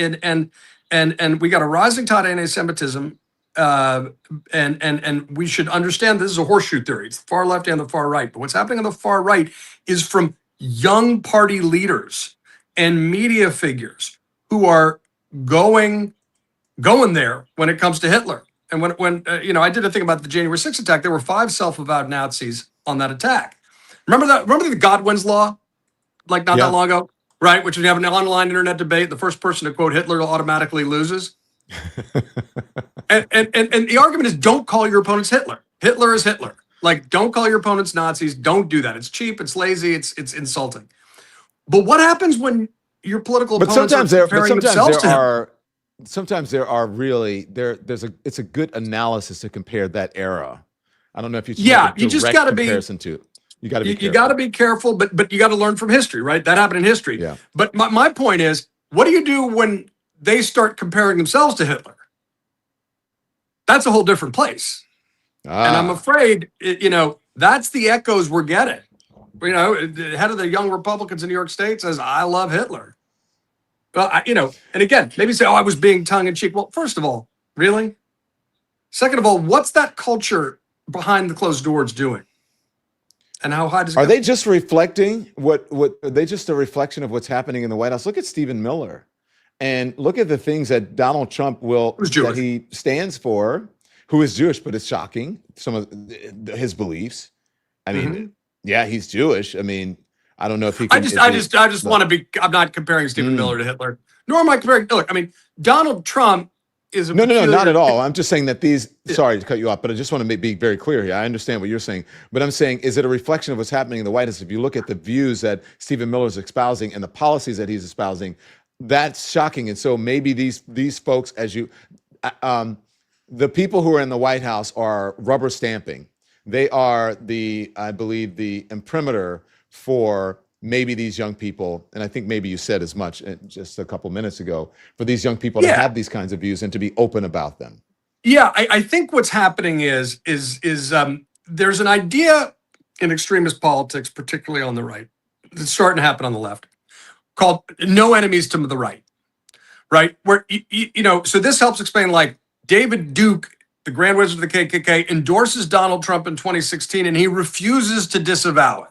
we got a rising tide of anti-Semitism, and we should understand this is a horseshoe theory. It's the far left and the far right, but what's happening on the far right is from young party leaders and media figures who are going going there when it comes to Hitler. And when I did a thing about the January 6th attack, there were 5 self-avowed Nazis on that attack. Remember that? Remember the Godwin's law, like not that long ago, right? Which when you have an online internet debate, the first person to quote Hitler automatically loses. and the argument is, don't call your opponents Hitler. Hitler is Hitler. Like, don't call your opponents Nazis. Don't do that. It's cheap. It's lazy. It's insulting. But what happens when your political opponents are comparing themselves to Hitler? Sometimes there are really it's a good analysis to compare that era. I don't know if you you just got to be you got to be careful. You got to be careful, but you got to learn from history, right? That happened in history. Yeah. But my point is, what do you do when they start comparing themselves to Hitler? That's a whole different place. And I'm afraid, that's the echoes we're getting. The head of the Young Republicans in New York State says, "I love Hitler." Well, and again, maybe say, "Oh, I was being tongue-in-cheek." Well, first of all, really? Second of all, what's that culture behind the closed doors doing? And how high does it Are go? they just reflecting what are they just a reflection of what's happening in the White House? Look at Stephen Miller and look at the things that Donald Trump that he stands for, who is Jewish, but it's shocking, some of his beliefs. I mean, yeah, he's Jewish. I mean, I don't know if he can. I just want to be. I'm not comparing Stephen Miller to Hitler, nor am I comparing. Look, I mean, Donald Trump is a no, not at all. I'm just saying that these. Sorry to cut you off, but I just want to be very clear here. I understand what you're saying, but I'm saying, is it a reflection of what's happening in the White House? If you look at the views that Stephen Miller is espousing and the policies that he's espousing, that's shocking. And so maybe these folks, the people who are in the White House are rubber stamping. They are I believe, the imprimatur for maybe these young people, and I think maybe you said as much just a couple minutes ago, for these young people to have these kinds of views and to be open about them. Yeah, I think what's happening is there's an idea in extremist politics, particularly on the right, that's starting to happen on the left, called no enemies to the right, right? Where, so this helps explain, like, David Duke, the Grand Wizard of the KKK, endorses Donald Trump in 2016, and he refuses to disavow it,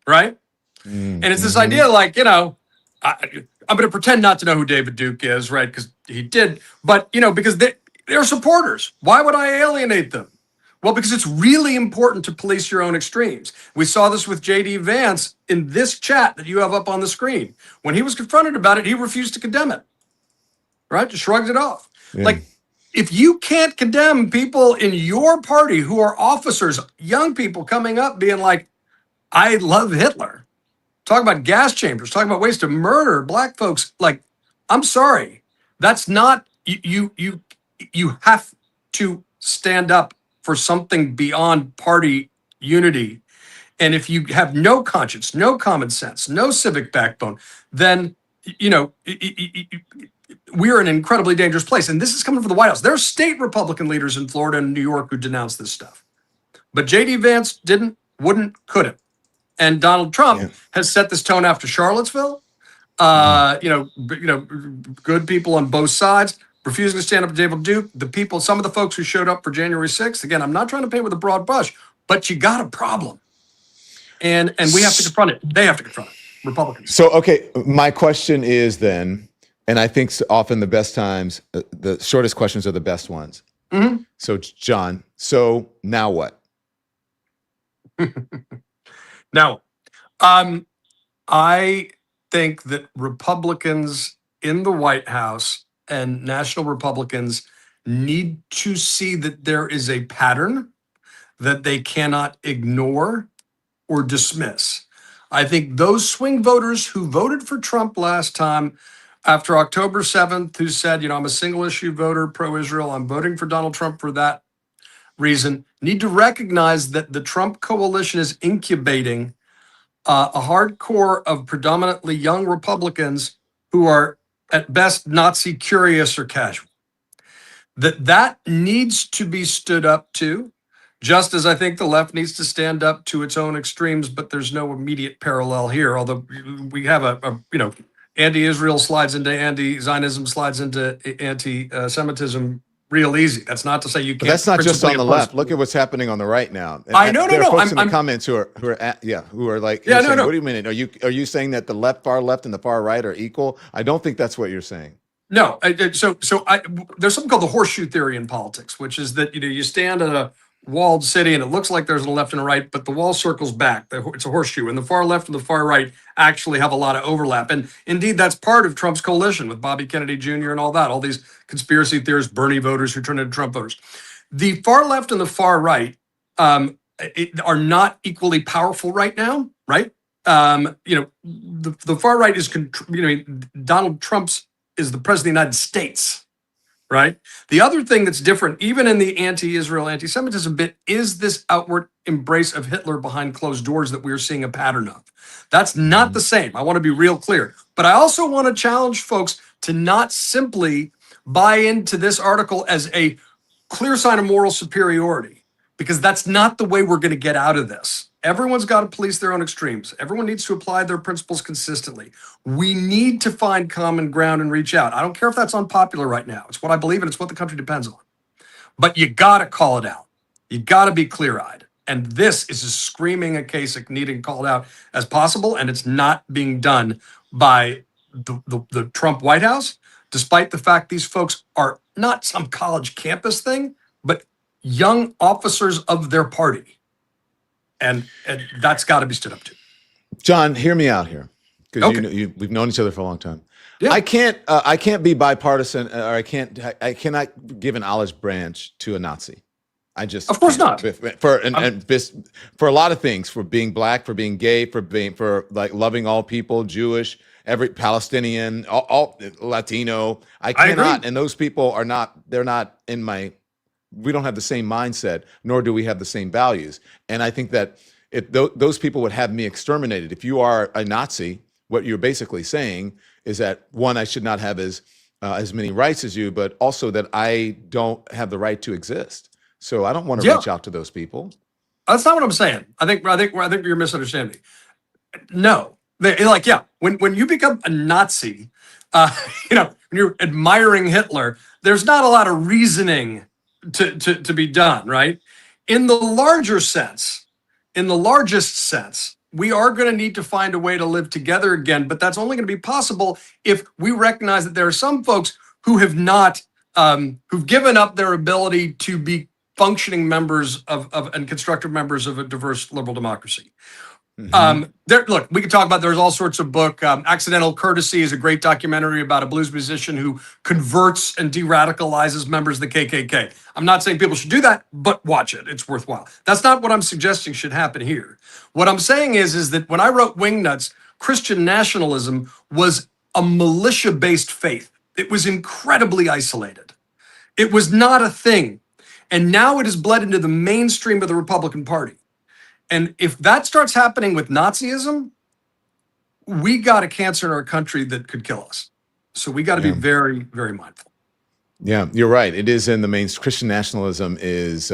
right? And it's this idea, like, I'm going to pretend not to know who David Duke is, right? Because he did, but, because they're supporters. Why would I alienate them? Well, because it's really important to police your own extremes. We saw this with J.D. Vance in this chat that you have up on the screen. When he was confronted about it, he refused to condemn it, right? Just shrugged it off. Yeah. Like, if you can't condemn people in your party who are officers, young people coming up being like, "I love Hitler," talking about gas chambers, talking about ways to murder black folks, like, I'm sorry, that's not, you have to stand up for something beyond party unity. And if you have no conscience, no common sense, no civic backbone, then, we're in an incredibly dangerous place. And this is coming from the White House. There are state Republican leaders in Florida and New York who denounced this stuff. But J.D. Vance didn't, wouldn't, couldn't. And Donald Trump has set this tone after Charlottesville. Good people on both sides, refusing to stand up to David Duke. Some of the folks who showed up for January 6th, again, I'm not trying to paint with a broad brush, but you got a problem. And we have to confront it. They have to confront it, Republicans. So, okay, my question is then, and I think often the best times, the shortest questions are the best ones. Mm-hmm. So, John, so now what? Now, I think that Republicans in the White House and national Republicans need to see that there is a pattern that they cannot ignore or dismiss. I think those swing voters who voted for Trump last time after October 7th, who said, I'm a single issue voter, pro-Israel, I'm voting for Donald Trump for that reason, need to recognize that the Trump coalition is incubating a hardcore of predominantly young Republicans who are at best Nazi curious or casual. That needs to be stood up to, just as I think the left needs to stand up to its own extremes, but there's no immediate parallel here. Although we have anti-Israel slides into anti-Zionism, slides into anti-Semitism real easy. That's not to say you can't. But that's not just on the left. Look at what's happening on the right now. There are folks in the comments who are like, saying, what do you mean? Are you saying that the far left and the far right are equal? I don't think that's what you're saying. No, there's something called the horseshoe theory in politics, which is that you stand in a walled city and it looks like there's a left and a right, but the wall circles back. It's a horseshoe, and the far left and the far right actually have a lot of overlap. And indeed, that's part of Trump's coalition with Bobby Kennedy Jr. and all these conspiracy theorists, Bernie voters who turn into Trump voters. The far left and the far right are not equally powerful right now, right? The far right is, Donald Trump's is the president of the United States, right? The other thing that's different, even in the anti-Israel, anti-Semitism bit, is this outward embrace of Hitler behind closed doors that we're seeing a pattern of. That's not the same. I want to be real clear. But I also want to challenge folks to not simply buy into this article as a clear sign of moral superiority, because that's not the way we're going to get out of this. Everyone's got to police their own extremes. Everyone needs to apply their principles consistently. We need to find common ground and reach out. I don't care if that's unpopular right now. It's what I believe and it's what the country depends on. But you got to call it out. You got to be clear-eyed. And this is as screaming a case of needing called out as possible, and it's not being done by the Trump White House, despite the fact these folks are not some college campus thing, but young officers of their party. And that's got to be stood up to. John, hear me out here, because Okay. we've known each other for a long time. Yeah. I can't be bipartisan, or I cannot give an olive branch to a Nazi. I just, Of course not. for a lot of things, for being black, for being gay, for like loving all people, Jewish, every Palestinian, all Latino. I cannot, agree. and those people are not. They're not in my. We don't have the same mindset, nor do we have the same values. And I think that those people would have me exterminated. If you are a Nazi, what you're basically saying is that, one, I should not have as many rights as you, but also that I don't have the right to exist. So I don't want to reach out to those people. That's not what I'm saying. I think you're misunderstanding me. No, when you become a Nazi, when you're admiring Hitler, there's not a lot of reasoning to be done, right? In the largest sense, we are going to need to find a way to live together again, but that's only going to be possible if we recognize that there are some folks who have not, who've given up their ability to be functioning members of and constructive members of a diverse liberal democracy. Look, we could talk about, there's all sorts of book. Accidental Courtesy is a great documentary about a blues musician who converts and de-radicalizes members of the KKK. I'm not saying people should do that, but watch it. It's worthwhile. That's not what I'm suggesting should happen here. What I'm saying is that when I wrote Wingnuts, Christian nationalism was a militia-based faith. It was incredibly isolated. It was not a thing. And now it has bled into the mainstream of the Republican Party. And if that starts happening with Nazism, we got a cancer in our country that could kill us. So we got to be very, very mindful. Yeah, you're right. It is in the main. Christian nationalism is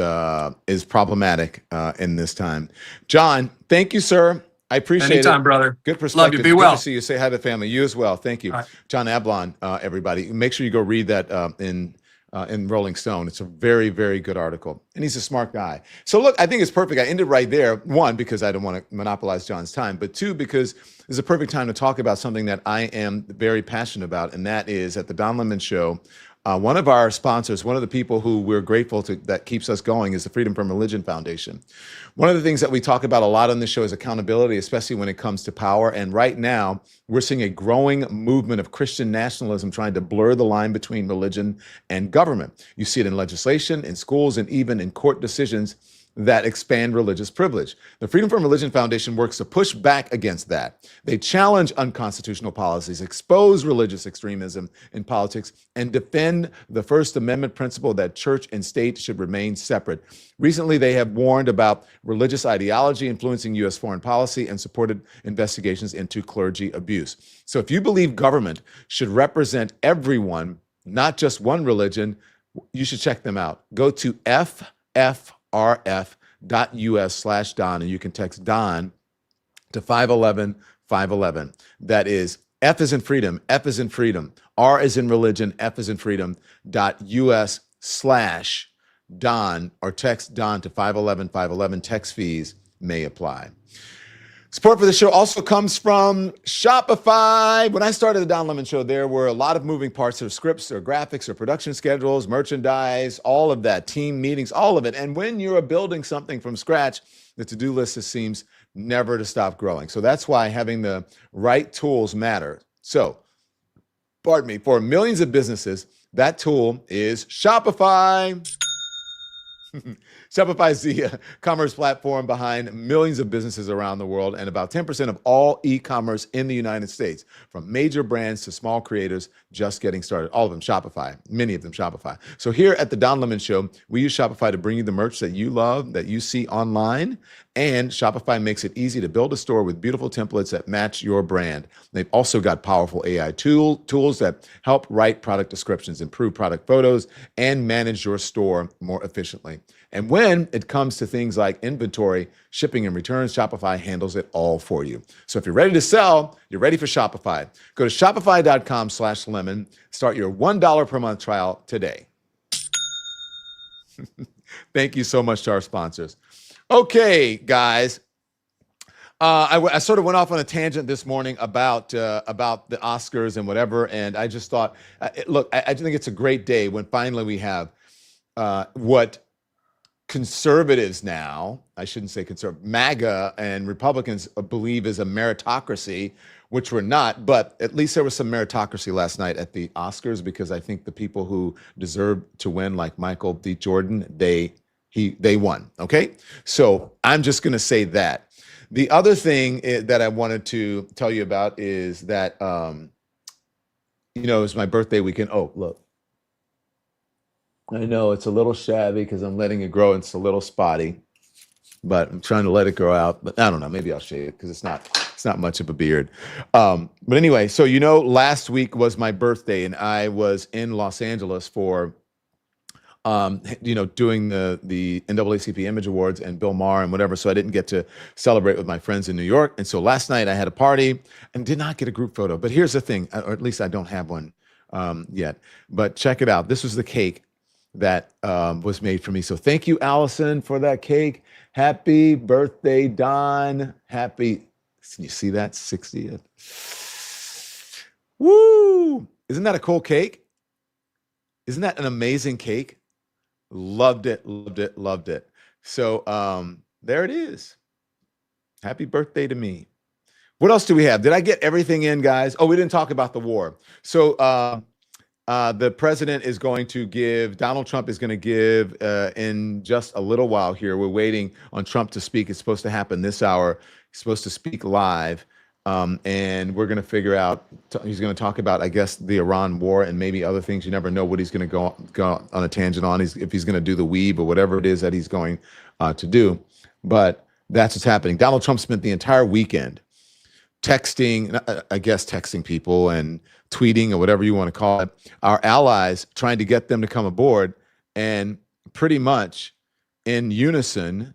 problematic in this time. John, thank you, sir. I appreciate it. Anytime, brother. Good perspective. Love you. Be well. Good to see you. Say hi to the family. You as well. Thank you. All right. John Avlon, everybody. Make sure you go read that in Rolling Stone. It's a very, very good article. And he's a smart guy. So look, I think it's perfect. I ended right there. One, because I don't want to monopolize John's time, but two, because it's a perfect time to talk about something that I am very passionate about. And that is, at the Don Lemon Show, one of our sponsors, one of the people who we're grateful to that keeps us going, is the Freedom from Religion Foundation. One of the things that we talk about a lot on this show is accountability, especially when it comes to power. And right now, we're seeing a growing movement of Christian nationalism trying to blur the line between religion and government. You see it in legislation, in schools, and even in court decisions that expand religious privilege. The Freedom from Religion Foundation works to push back against that. They challenge unconstitutional policies, expose religious extremism in politics, and defend the First Amendment principle that church and state should remain separate. Recently, they have warned about religious ideology influencing U.S. foreign policy and supported investigations into clergy abuse. So if you believe government should represent everyone, not just one religion, you should check them out. Go to ffrf.us/Don, and you can text Don to 511-511. That is F is in freedom, F is in freedom, R is in religion, F is in freedom, .us/Don, or text Don to 511-511. Text fees may apply. Support for the show also comes from Shopify. When I started the Don Lemon Show, there were a lot of moving parts of scripts or graphics or production schedules, merchandise, all of that, team meetings, all of it. And when you're building something from scratch, the to-do list just seems never to stop growing. So that's why having the right tools matter. So, pardon me, for millions of businesses, that tool is Shopify. Shopify is the commerce platform behind millions of businesses around the world and about 10% of all e-commerce in the United States, from major brands to small creators just getting started. All of them Shopify, many of them Shopify. So here at the Don Lemon Show, we use Shopify to bring you the merch that you love, that you see online, and Shopify makes it easy to build a store with beautiful templates that match your brand. They've also got powerful AI tools that help write product descriptions, improve product photos, and manage your store more efficiently. And when it comes to things like inventory, shipping, and returns, Shopify handles it all for you. So if you're ready to sell, you're ready for Shopify. Go to shopify.com/lemon. Start your $1 per month trial today. Thank you so much to our sponsors. Okay, guys. I sort of went off on a tangent this morning about the Oscars and whatever, and I just thought, look, I think it's a great day when finally we have what conservatives now, I shouldn't say conservative, MAGA and Republicans believe is a meritocracy, which we're not, but at least there was some meritocracy last night at the Oscars, because I think the people who deserve to win, like Michael B. Jordan, they won, okay? So I'm just gonna say that. The other thing that I wanted to tell you about is that, it was my birthday weekend. Oh, look. I know it's a little shabby because I'm letting it grow and it's a little spotty, but I'm trying to let it grow out. But I don't know, maybe I'll shave it because it's not much of a beard. But anyway, so last week was my birthday and I was in Los Angeles for doing the NAACP Image Awards and Bill Maher and whatever. So I didn't get to celebrate with my friends in New York. And so last night I had a party and did not get a group photo. But here's the thing, or at least I don't have one yet. But check it out. This was the cake that was made for me. So thank you, Allison, for that cake. Happy birthday, Don. Can you see that? 60th. Woo! Isn't that a cool cake? Isn't that an amazing cake? Loved it, loved it, loved it. So there it is. Happy birthday to me. What else do we have? Did I get everything in, guys? Oh, we didn't talk about the war. So the president is going to Donald Trump is going to give in just a little while here. We're waiting on Trump to speak. It's supposed to happen this hour. He's supposed to speak live. And we're going to figure out, he's going to talk about, I guess, the Iran war and maybe other things. You never know what he's going to go on a tangent on, if he's going to do the weeb or whatever it is that he's going to do. But that's what's happening. Donald Trump spent the entire weekend texting people and tweeting or whatever you want to call it, our allies, trying to get them to come aboard. And pretty much in unison,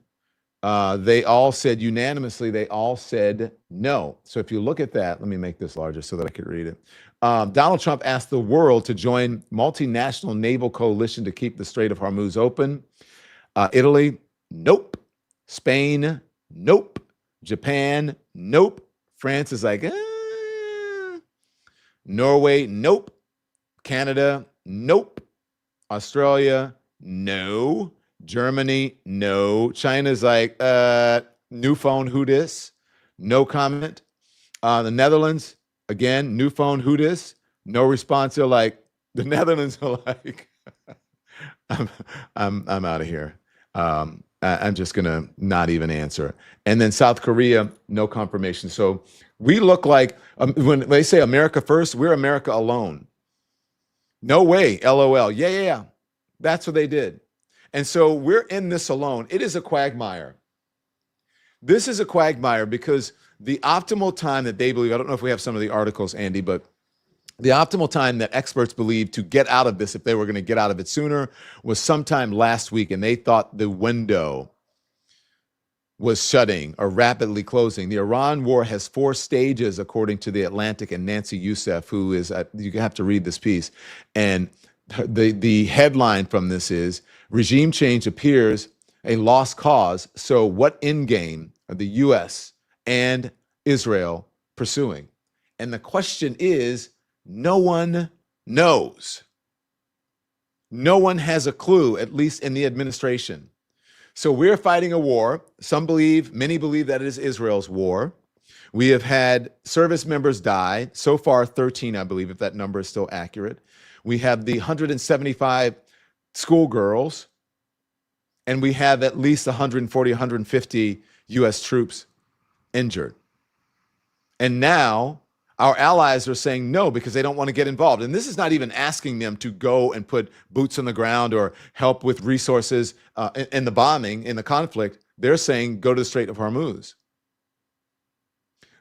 they all said unanimously, they all said no. So if you look at that, let me make this larger so that I could read it. Donald Trump asked the world to join multinational naval coalition to keep the Strait of Hormuz open. Italy, nope. Spain, nope. Japan, nope. France is like, Norway, nope. Canada, nope. Australia, no. Germany, no. China's like, new phone, who dis? No comment. The Netherlands, again, new phone, who dis? No response. They're like, the Netherlands are like, I'm out of here. I'm just gonna not even answer. And then South Korea, no confirmation. So we look like, when they say America first, we're America alone. No way, LOL. Yeah. That's what they did. And so we're in this alone. It is a quagmire. This is a quagmire because the optimal time that they believe, I don't know if we have some of the articles, Andy, but the optimal time that experts believe to get out of this, if they were going to get out of it sooner, was sometime last week. And they thought the window was shutting or rapidly closing. The Iran war has 4 stages, according to The Atlantic and Nancy Youssef, who is, you have to read this piece. And the headline from this is, regime change appears a lost cause. So what endgame are the U.S. and Israel pursuing. And the question is, no one knows. No one has a clue, at least in the administration. So we're fighting a war. Many believe that it is Israel's war. We have had service members die. So far, 13, I believe, if that number is still accurate. We have the 175 schoolgirls, and we have at least 140, 150 U.S. troops injured. And now our allies are saying no because they don't want to get involved. And this is not even asking them to go and put boots on the ground or help with resources in the bombing, in the conflict. They're saying go to the Strait of Hormuz.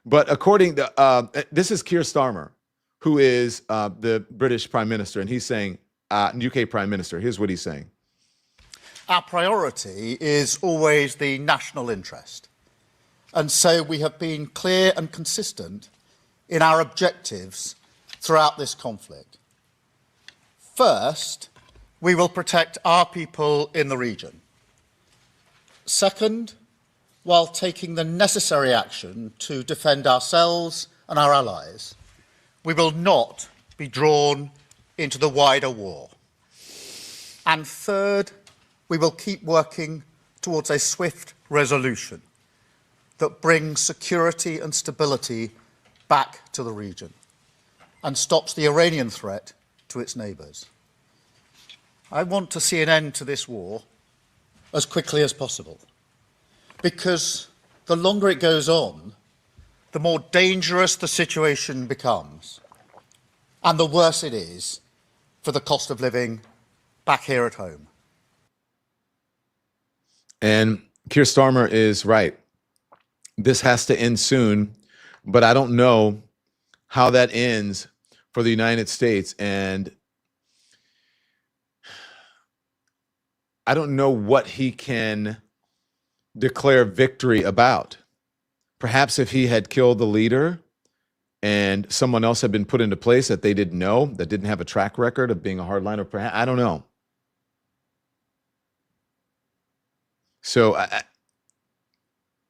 But according to, this is Keir Starmer, who is the British Prime Minister, and he's saying, UK Prime Minister, here's what he's saying. Our priority is always the national interest. And so we have been clear and consistent in our objectives throughout this conflict. First, we will protect our people in the region. Second, while taking the necessary action to defend ourselves and our allies, we will not be drawn into the wider war. And third, we will keep working towards a swift resolution that brings security and stability back to the region and stops the Iranian threat to its neighbours. I want to see an end to this war as quickly as possible, because the longer it goes on, the more dangerous the situation becomes, and the worse it is for the cost of living back here at home. And Keir Starmer is right. This has to end soon, but I don't know how that ends for the United States. And I don't know what he can declare victory about. Perhaps if he had killed the leader and someone else had been put into place that they didn't know, that didn't have a track record of being a hardliner, perhaps, I don't know. So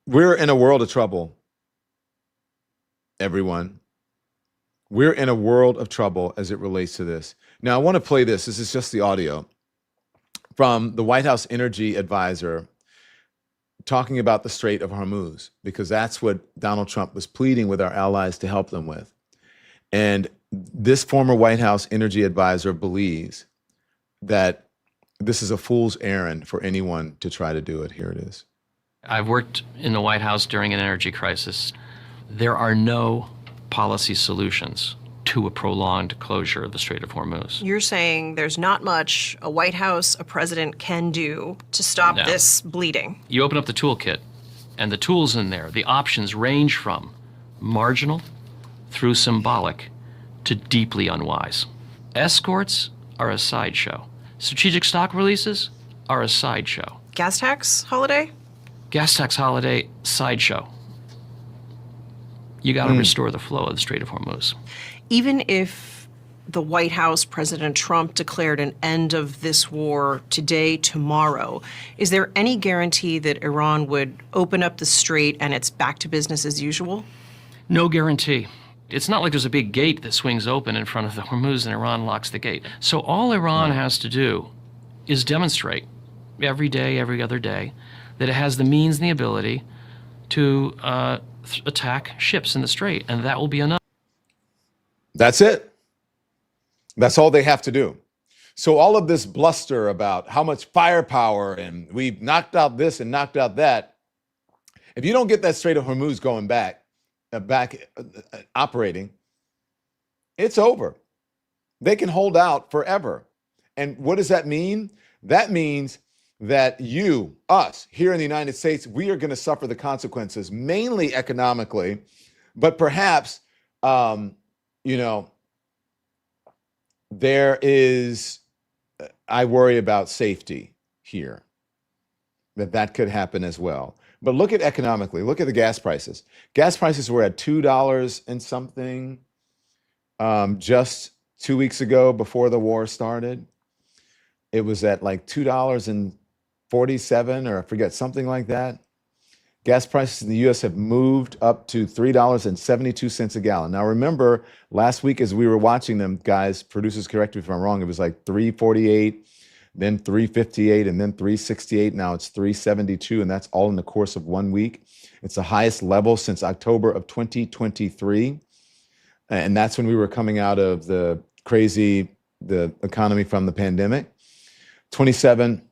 we're in a world of trouble, everyone. We're in a world of trouble as it relates to this. Now, I want to play this. This is just the audio from the White House energy advisor talking about the Strait of Hormuz, because that's what Donald Trump was pleading with our allies to help them with. And this former White House energy advisor believes that this is a fool's errand for anyone to try to do it. Here it is. I've worked in the White House during an energy crisis. There are no policy solutions to a prolonged closure of the Strait of Hormuz. You're saying there's not much a White House, a president can do to stop this bleeding. You open up the toolkit, and the tools in there, the options range from marginal through symbolic to deeply unwise. Escorts are a sideshow. Strategic stock releases are a sideshow. Gas tax holiday? Gas tax holiday, sideshow. You got to restore the flow of the Strait of Hormuz. Even if the White House, President Trump, declared an end of this war today, tomorrow, is there any guarantee that Iran would open up the strait and it's back to business as usual? No guarantee. It's not like there's a big gate that swings open in front of the Hormuz and Iran locks the gate. So all Iran has to do is demonstrate every day, every other day, that it has the means and the ability to attack ships in the strait, and that will be enough. That's it. That's all they have to do. So all of this bluster about how much firepower and we've knocked out this and knocked out that, if you don't get that Strait of Hormuz going back operating, it's over. They can hold out forever. And what does that mean? That means that us here in the United States, we are going to suffer the consequences, mainly economically, but perhaps, there is, I worry about safety here, that could happen as well. But look at economically, look at the gas prices. Gas prices were at $2 and something just 2 weeks ago before the war started. It was at like $2.47 or I forget, something like that. Gas prices in the U.S. have moved up to $3.72 a gallon. Now, remember, last week as we were watching them, guys, producers, correct me if I'm wrong, it was like $3.48, then $3.58, and then $3.68. Now it's $3.72, and that's all in the course of 1 week. It's the highest level since October of 2023. And that's when we were coming out of the economy from the pandemic. 27%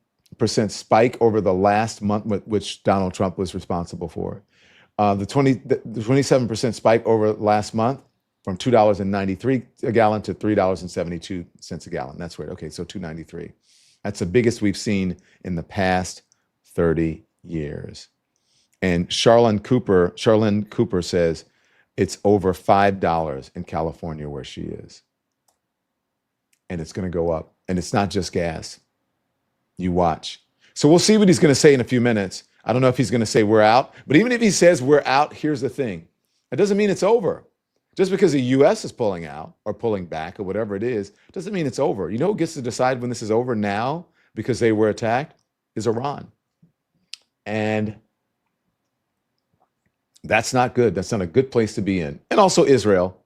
spike over the last month, which Donald Trump was responsible for. The 27% spike over last month from $2.93 a gallon to $3.72 a gallon. That's right. Okay, so $2.93. That's the biggest we've seen in the past 30 years. And Charlene Cooper says it's over $5 in California where she is. And it's going to go up. And it's not just gas. You watch. So we'll see what he's going to say in a few minutes. I don't know if he's going to say we're out. But even if he says we're out, here's the thing. It doesn't mean it's over. Just because the U.S. is pulling out or pulling back or whatever it is, doesn't mean it's over. You know who gets to decide when this is over now because they were attacked? Is Iran. And that's not good. That's not a good place to be in. And also Israel.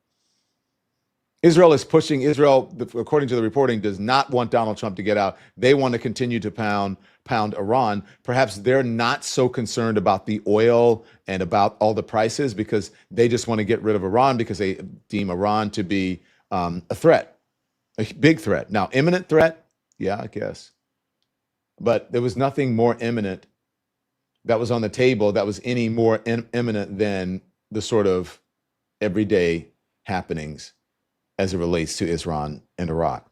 Israel is pushing. Israel, according to the reporting, does not want Donald Trump to get out. They want to continue to pound Iran. Perhaps they're not so concerned about the oil and about all the prices because they just want to get rid of Iran because they deem Iran to be a threat, a big threat. Now, imminent threat? Yeah, I guess. But there was nothing more imminent that was on the table that was any more imminent than the sort of everyday happenings as it relates to Iran and Iraq.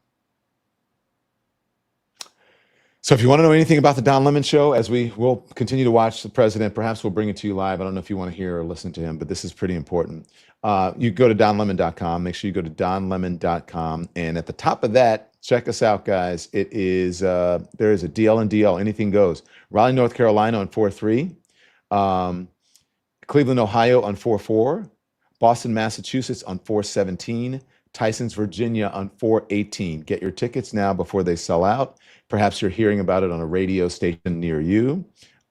So if you want to know anything about the Don Lemon Show, as we will continue to watch the president, perhaps we'll bring it to you live. I don't know if you want to hear or listen to him, but this is pretty important. You go to donlemon.com. Make sure you go to donlemon.com. And at the top of that, check us out, guys. It is there is a DL and DL. Anything goes. Raleigh, North Carolina on 4-3. Cleveland, Ohio on 4-4. Boston, Massachusetts on 4-17. Tysons, Virginia on 4-18. Get your tickets now before they sell out. Perhaps you're hearing about it on a radio station near you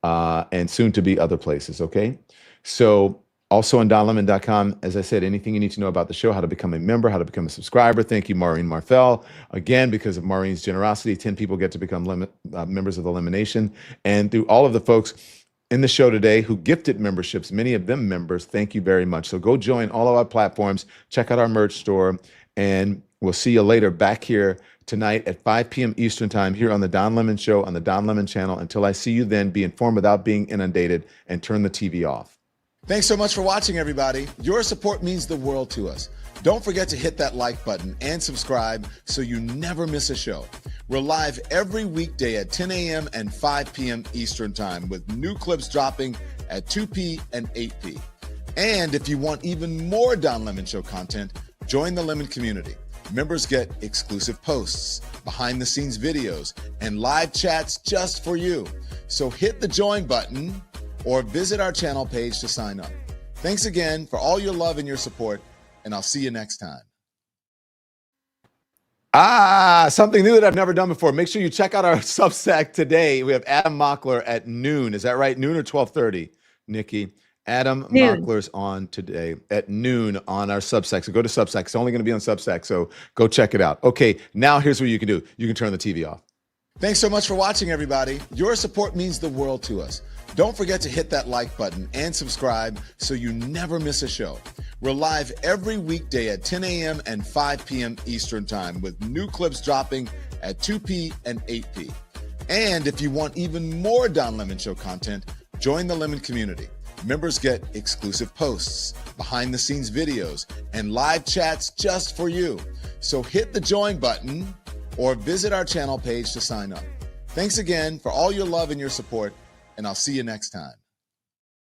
and soon to be other places, okay? So also on donlemon.com, as I said, anything you need to know about the show, how to become a member, how to become a subscriber. Thank you, Maureen Marfell. Again, because of Maureen's generosity, 10 people get to become members of the Lemon Nation. And through all of the folks in the show today who gifted memberships, many of them members, thank you very much. So go join all of our platforms, check out our merch store, and we'll see you later back here tonight at 5 p.m. Eastern time here on the Don Lemon Show on the Don Lemon channel. Until I see you then, be informed without being inundated and turn the TV off. Thanks so much for watching, everybody. Your support means the world to us. Don't forget to hit that like button and subscribe so you never miss a show. We're live every weekday at 10 a.m. and 5 p.m. Eastern time with new clips dropping at 2 p. and 8 p. And if you want even more Don Lemon Show content, join the Lemon community. Members get exclusive posts, behind-the-scenes videos, and live chats just for you. So hit the join button or visit our channel page to sign up. Thanks again for all your love and your support, and I'll see you next time. Something new that I've never done before. Make sure you check out our Substack today. We have Adam Mockler at noon. Is that right? Noon or 12:30, Nikki? Adam Mockler's on today at noon on our Substack. So go to Substack. It's only going to be on Substack, so go check it out. Okay, now here's what you can do. You can turn the TV off. Thanks so much for watching, everybody. Your support means the world to us. Don't forget to hit that like button and subscribe so you never miss a show. We're live every weekday at 10 a.m. and 5 p.m. Eastern time with new clips dropping at 2 p. and 8 p. And if you want even more Don Lemon Show content, join the Lemon community. Members get exclusive posts, behind-the-scenes videos, and live chats just for you. So hit the join button or visit our channel page to sign up. Thanks again for all your love and your support, and I'll see you next time.